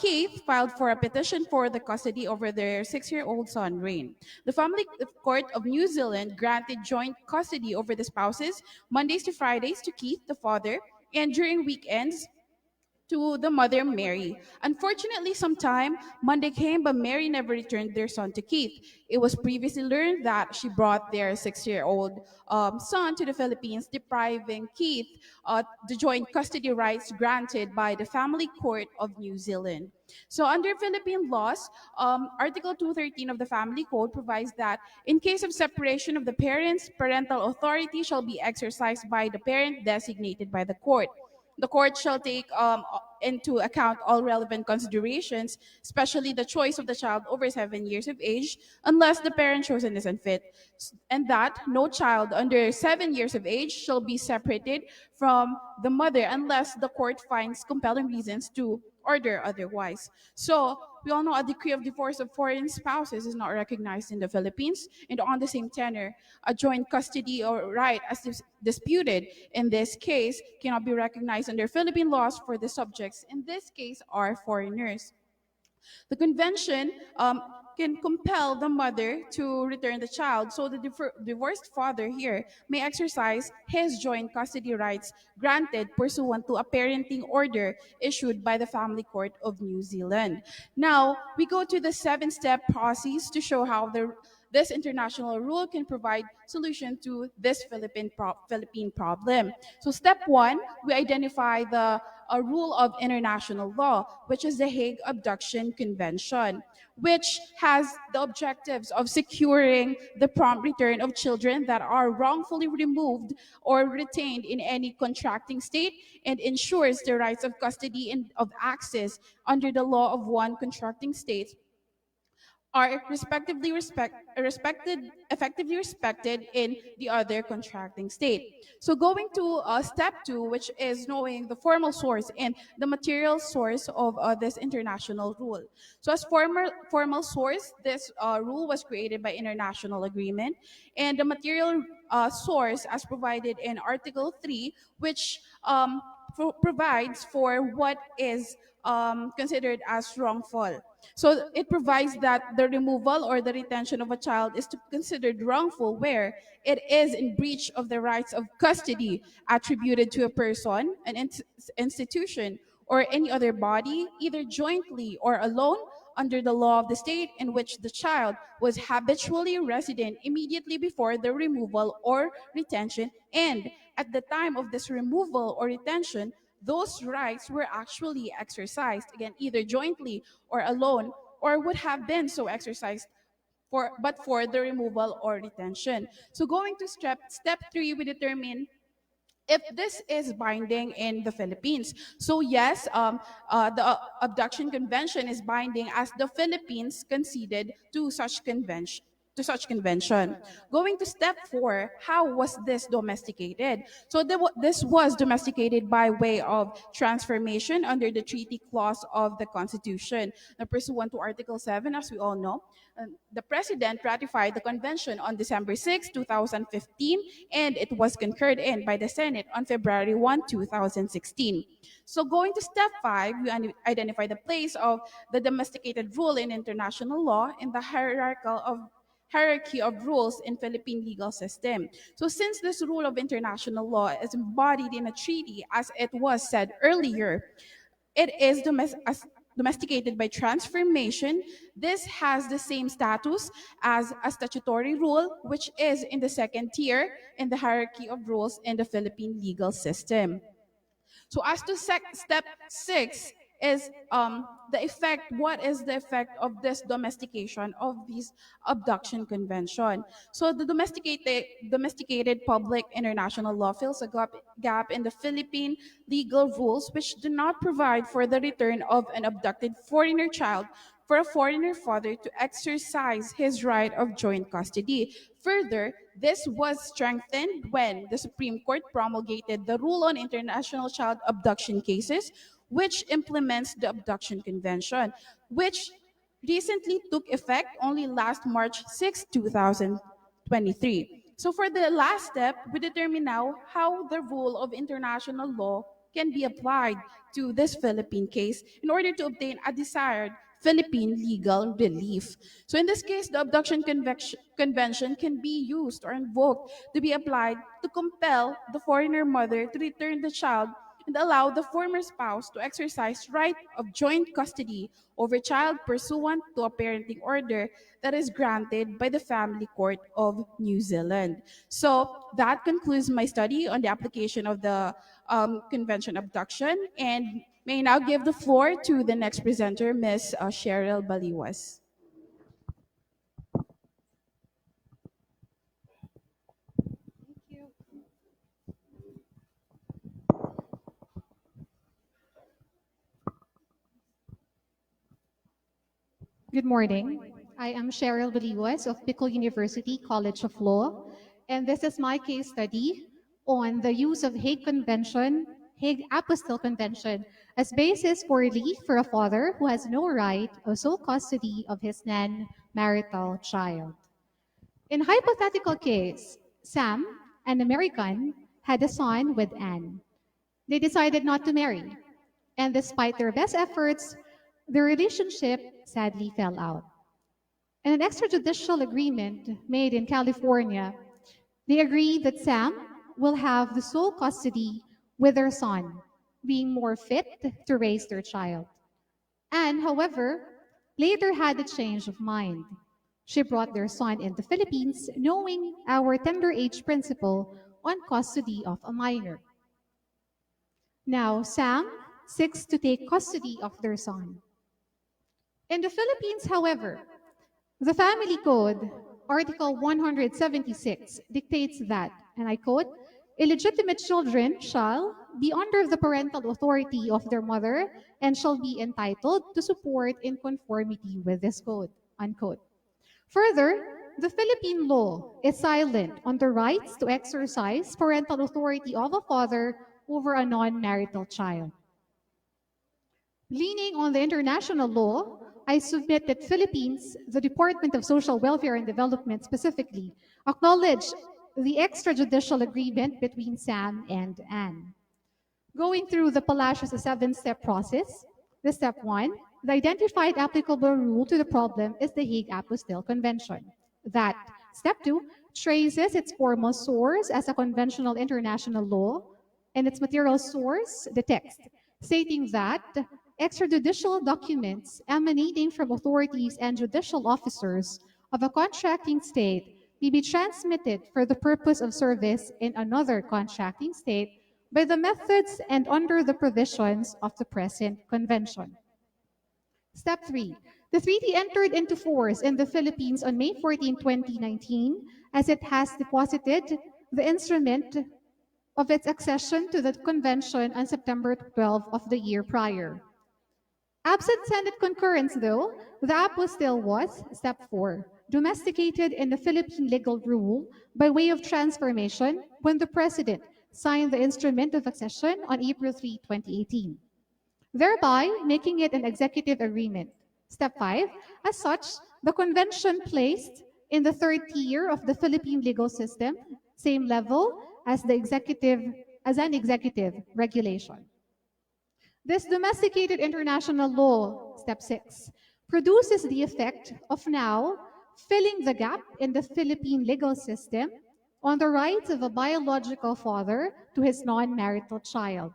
S14: Keith filed for a petition for the custody over their 6-year-old son, Rain. The Family Court of New Zealand granted joint custody over the spouses Mondays to Fridays to Keith, the father, and during weekends to the mother, Mary. Unfortunately, sometime Monday came, but Mary never returned their son to Keith. It was previously learned that she brought their 6-year-old son to the Philippines, depriving Keith the joint custody rights granted by the Family Court of New Zealand. So under Philippine laws, Article 213 of the Family Code provides that in case of separation of the parents, parental authority shall be exercised by the parent designated by the court. The court shall take into account all relevant considerations, especially the choice of the child over 7 years of age, unless the parent chosen is unfit, and that no child under 7 years of age shall be separated from the mother unless the court finds compelling reasons to order otherwise. So we all know a decree of divorce of foreign spouses is not recognized in the Philippines, and on the same tenor, a joint custody or right as disputed in this case cannot be recognized under Philippine laws for the subjects in this case are foreigners. The convention can compel the mother to return the child, so the divorced father here may exercise his joint custody rights granted pursuant to a parenting order issued by the Family Court of New Zealand. Now, we go to the 7-step process to show how this international rule can provide solution to this Philippine problem. So step 1, we identify the rule of international law, which is the Hague Abduction Convention, which has the objectives of securing the prompt return of children that are wrongfully removed or retained in any contracting state and ensures the rights of custody and of access under the law of one contracting state are effectively respected in the other contracting state. So going to step two, which is knowing the formal source and the material source of this international rule. So as formal source, this rule was created by international agreement, and the material source as provided in Article 3, which provides for what is considered as wrongful. So it provides that the removal or the retention of a child is considered wrongful where it is in breach of the rights of custody attributed to a person, an institution, or any other body, either jointly or alone, under the law of the state in which the child was habitually resident immediately before the removal or retention, and at the time of this removal or retention, those rights were actually exercised, again, either jointly or alone, or would have been so exercised for the removal or retention. So going to step three, we determine if this is binding in the Philippines. So yes, the abduction convention is binding as the Philippines conceded to such convention. Going to step four, how was this domesticated? So this was domesticated by way of transformation under the treaty clause of the Constitution. Now, pursuant to Article 7, as we all know, the President ratified the convention on December 6, 2015, and it was concurred in by the Senate on February 1, 2016. So going to step five, we identify the place of the domesticated rule in international law in the hierarchy of rules in Philippine legal system. So since this rule of international law is embodied in a treaty, as it was said earlier, it is domesticated by transformation. This has the same status as a statutory rule, which is in the second tier in the hierarchy of rules in the Philippine legal system. So as to step six is the effect, what is the effect of this domestication of this abduction convention? So the domesticated public international law fills a gap in the Philippine legal rules which do not provide for the return of an abducted foreigner child for a foreigner father to exercise his right of joint custody. Further, this was strengthened when the Supreme Court promulgated the Rule on International Child Abduction Cases, which implements the Abduction Convention, which recently took effect only last March 6, 2023. So for the last step, we determine now how the rule of international law can be applied to this Philippine case in order to obtain a desired Philippine legal relief. So in this case, the Abduction Convention can be used or invoked to be applied to compel the foreigner mother to return the child and allow the former spouse to exercise right of joint custody over child pursuant to a parenting order that is granted by the Family Court of New Zealand. So that concludes my study on the application of the Convention Abduction, and may I now give the floor to the next presenter, Ms. Cheryl Baliwas.
S15: Good morning. I am Cheryl Baliwas of Bicol University College of Law, and this is my case study on the use of Hague Apostille Convention as basis for relief for a father who has no right of sole custody of his non-marital child. In hypothetical case, Sam, an American, had a son with Anne. They decided not to marry, and despite their best efforts, the relationship sadly fell out. In an extrajudicial agreement made in California, they agreed that Sam will have the sole custody with their son, being more fit to raise their child. Anne, however, later had a change of mind. She brought their son in the Philippines, knowing our tender age principle on custody of a minor. Now, Sam seeks to take custody of their son. In the Philippines, however, the Family Code, Article 176, dictates that, and I quote, illegitimate children shall be under the parental authority of their mother and shall be entitled to support in conformity with this code, unquote. Further, the Philippine law is silent on the rights to exercise parental authority of a father over a non-marital child. Leaning on the international law, I submit that Philippines, the Department of Social Welfare and Development specifically, acknowledge the extrajudicial agreement between Sam and Anne. Going through the Palacios 7-step process, the step 1, the identified applicable rule to the problem is the Hague Apostille Convention. That, step 2, traces its formal source as a conventional international law and its material source, the text, stating that extrajudicial documents emanating from authorities and judicial officers of a contracting state may be transmitted for the purpose of service in another contracting state by the methods and under the provisions of the present convention. Step 3. The treaty entered into force in the Philippines on May 14, 2019, as it has deposited the instrument of its accession to the convention on September 12 of the year prior. Absent Senate concurrence, though, the apostille was, step 4, domesticated in the Philippine legal rule by way of transformation when the President signed the instrument of accession on April 3, 2018, thereby making it an executive agreement. Step 5, as such, the convention placed in the third tier of the Philippine legal system, same level as an executive regulation. This domesticated international law, step 6, produces the effect of now filling the gap in the Philippine legal system on the rights of a biological father to his non-marital child.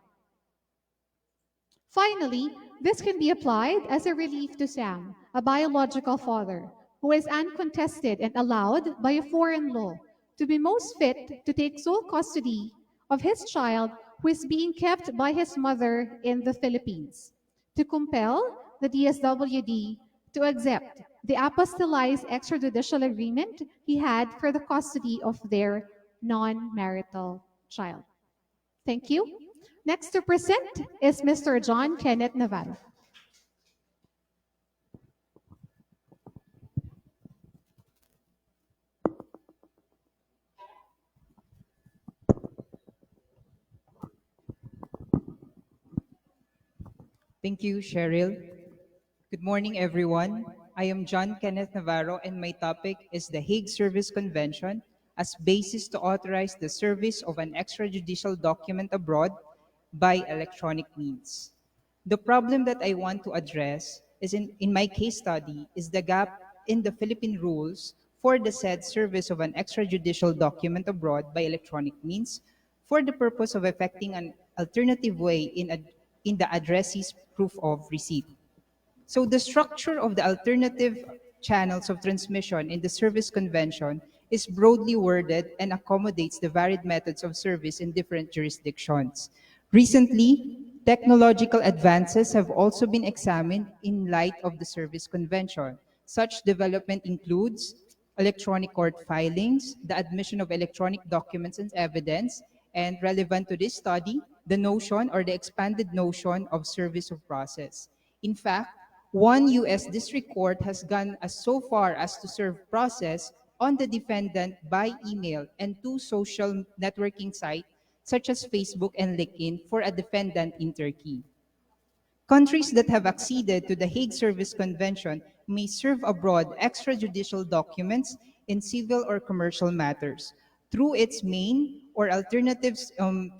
S15: Finally, this can be applied as a relief to Sam, a biological father, who is uncontested and allowed by a foreign law to be most fit to take sole custody of his child who is being kept by his mother in the Philippines, to compel the DSWD to accept the apostillized extrajudicial agreement he had for the custody of their non-marital child. Thank you. Next to present is Mr. John Kenneth Navarro.
S16: Thank you, Cheryl. Good morning, everyone. I am John Kenneth Navarro, and my topic is the Hague Service Convention as basis to authorize the service of an extrajudicial document abroad by electronic means. The problem that I want to address is in my case study is the gap in the Philippine rules for the said service of an extrajudicial document abroad by electronic means for the purpose of effecting an alternative way in the addressee's proof of receipt. So the structure of the alternative channels of transmission in the service convention is broadly worded and accommodates the varied methods of service in different jurisdictions. Recently, technological advances have also been examined in light of the service convention. Such development includes electronic court filings, the admission of electronic documents and evidence, and relevant to this study, the notion or the expanded notion of service of process. In fact, one U.S. district court has gone as so far as to serve process on the defendant by email and 2 social networking sites such as Facebook and LinkedIn for a defendant in Turkey. Countries that have acceded to the Hague Service Convention may serve abroad extrajudicial documents in civil or commercial matters through its main or alternative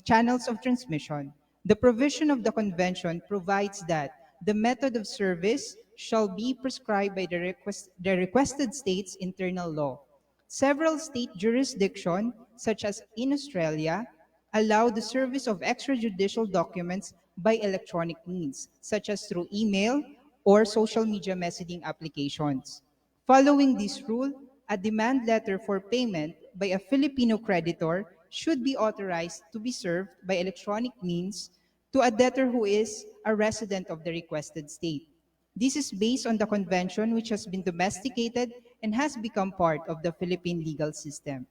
S16: channels of transmission. The provision of the convention provides that the method of service shall be prescribed by the requested state's internal law. Several state jurisdictions, such as in Australia, allow the service of extrajudicial documents by electronic means, such as through email or social media messaging applications. Following this rule, a demand letter for payment by a Filipino creditor should be authorized to be served by electronic means to a debtor who is a resident of the requested state. This is based on the convention which has been domesticated and has become part of the Philippine legal system.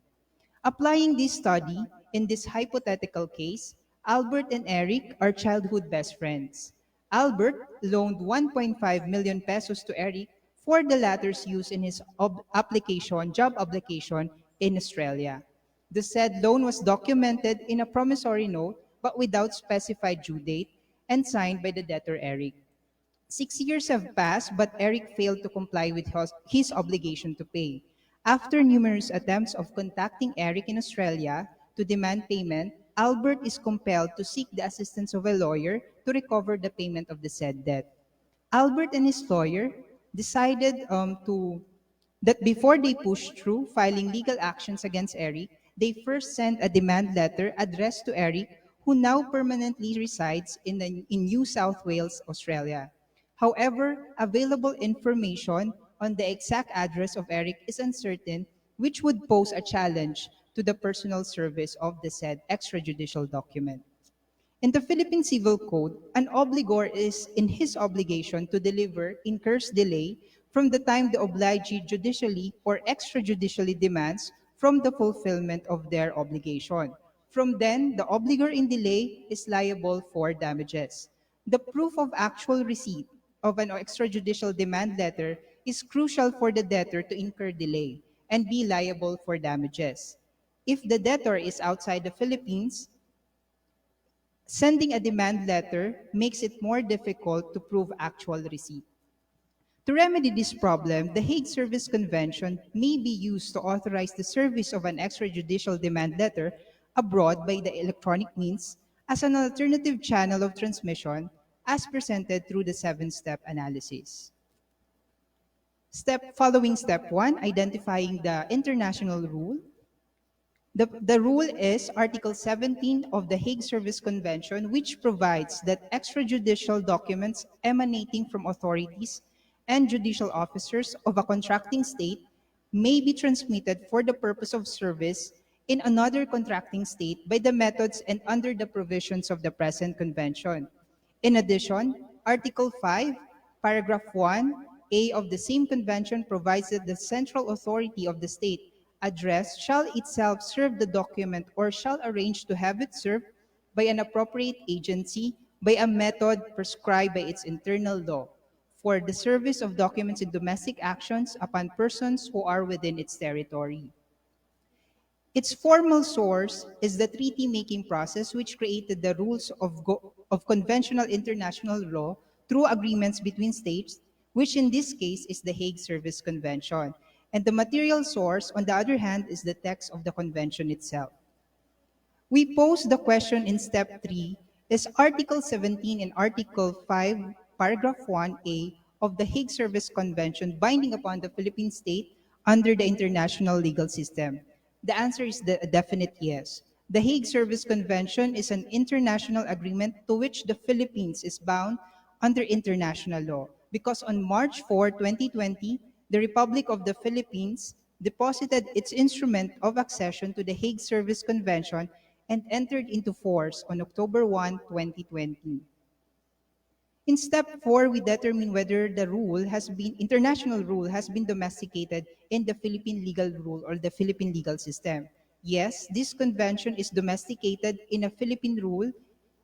S16: Applying this study in this hypothetical case, Albert and Eric are childhood best friends. Albert loaned 1.5 million pesos to Eric for the latter's use in his job application in Australia. The said loan was documented in a promissory note but without specified due date and signed by the debtor Eric. 6 years have passed, but Eric failed to comply with his obligation to pay. After numerous attempts of contacting Eric in Australia to demand payment, Albert is compelled to seek the assistance of a lawyer to recover the payment of the said debt. Albert and his lawyer decided that before they push through filing legal actions against Eric, they first sent a demand letter addressed to Eric, who now permanently resides in New South Wales, Australia. However, available information on the exact address of Eric is uncertain, which would pose a challenge to the personal service of the said extrajudicial document. In the Philippine Civil Code, an obligor is in his obligation to deliver incurs delay from the time the obligee judicially or extrajudicially demands from the fulfillment of their obligation. From then, the obligor in delay is liable for damages. The proof of actual receipt of an extrajudicial demand letter is crucial for the debtor to incur delay and be liable for damages. If the debtor is outside the Philippines, sending a demand letter makes it more difficult to prove actual receipt. To remedy this problem, the Hague Service Convention may be used to authorize the service of an extrajudicial demand letter abroad by the electronic means as an alternative channel of transmission as presented through the 7-step analysis. Following step 1, identifying the international rule. The rule is Article 17 of the Hague Service Convention, which provides that extrajudicial documents emanating from authorities and judicial officers of a contracting state may be transmitted for the purpose of service in another contracting state by the methods and under the provisions of the present convention. In addition, Article 5, Paragraph 1A of the same convention provides that the central authority of the state address shall itself serve the document or shall arrange to have it served by an appropriate agency by a method prescribed by its internal law for the service of documents in domestic actions upon persons who are within its territory. Its formal source is the treaty-making process, which created the rules of conventional international law through agreements between states, which in this case is the Hague Service Convention. And the material source, on the other hand, is the text of the convention itself. We pose the question in step 3, is Article 17 and Article 5, Paragraph 1A of the Hague Service Convention binding upon the Philippine state under the international legal system? The answer is a definite yes. The Hague Service Convention is an international agreement to which the Philippines is bound under international law because on March 4, 2020, the Republic of the Philippines deposited its instrument of accession to the Hague Service Convention and entered into force on October 1, 2020. In step 4, we determine whether the international rule has been domesticated in the Philippine legal rule or the Philippine legal system. Yes, this convention is domesticated in a Philippine rule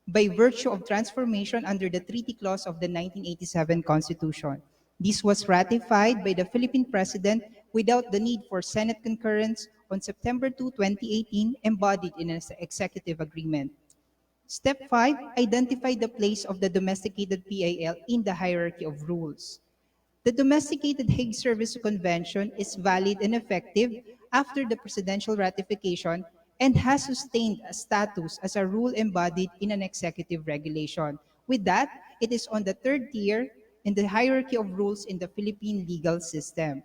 S16: by virtue of transformation under the Treaty Clause of the 1987 Constitution. This was ratified by the Philippine President without the need for Senate concurrence on September 2, 2018, embodied in an executive agreement. Step 5, identify the place of the domesticated PAL in the hierarchy of rules. The domesticated Hague Service Convention is valid and effective after the presidential ratification and has sustained a status as a rule embodied in an executive regulation. With that, it is on the third tier in the hierarchy of rules in the Philippine legal system.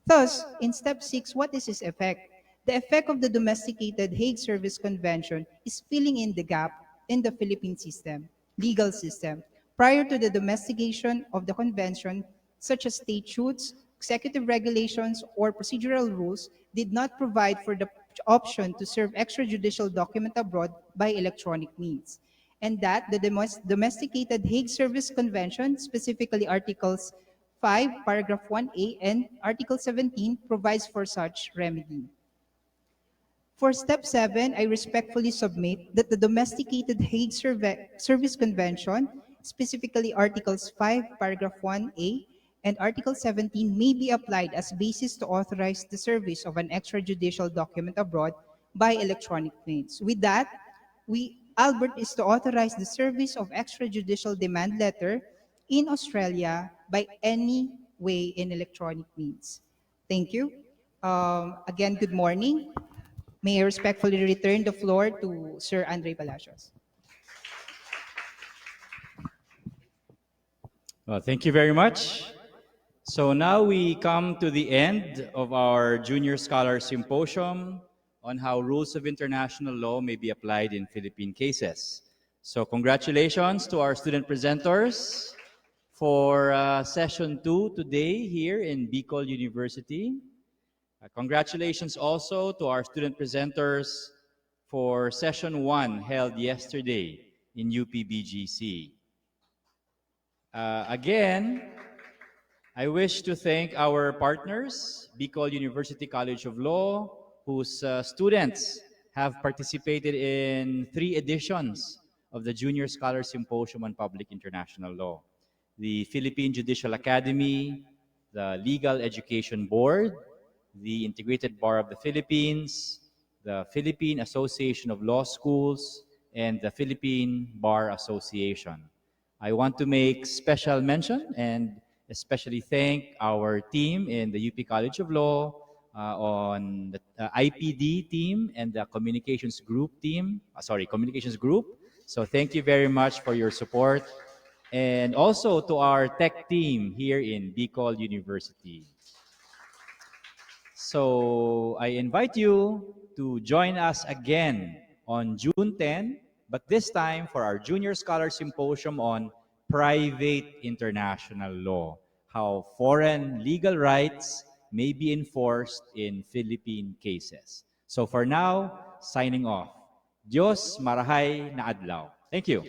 S16: Thus, in step 6, what is its effect? The effect of the domesticated Hague Service Convention is filling in the gap in the Philippine legal system. Prior to the domestication of the convention, such as statutes, executive regulations, or procedural rules did not provide for the option to serve extrajudicial document abroad by electronic means. And that the domesticated Hague Service Convention, specifically Articles 5, Paragraph 1A, and Article 17 provides for such remedy. For step 7, I respectfully submit that the domesticated Hague Service Convention, specifically Articles 5, Paragraph 1A, and Article 17 may be applied as basis to authorize the service of an extrajudicial document abroad by electronic means. With that, Albert is to authorize the service of extrajudicial demand letter in Australia by any way in electronic means. Thank you. Again, good morning. May I respectfully return the floor to Sir Andre Palacios.
S1: Well, thank you very much. So now we come to the end of our Junior Scholar Symposium on how rules of international law may be applied in Philippine cases. So congratulations to our student presenters for session 2 today here in Bicol University. Congratulations also to our student presenters for session 1 held yesterday in UPBGC. Again, I wish to thank our partners, Bicol University College of Law, whose students have participated in 3 editions of the Junior Scholar Symposium on Public International Law. The Philippine Judicial Academy, the Legal Education Board, the Integrated Bar of the Philippines, the Philippine Association of Law Schools, and the Philippine Bar Association. I want to make special mention and especially thank our team in the UP College of Law, on the IPD team and the communications group team, communications group. So thank you very much for your support. And also to our tech team here in Bicol University. So I invite you to join us again on June 10, but this time for our Junior Scholar Symposium on Private International Law, how foreign legal rights may be enforced in Philippine cases. So for now, signing off. Diyos marahay na adlaw. Thank you.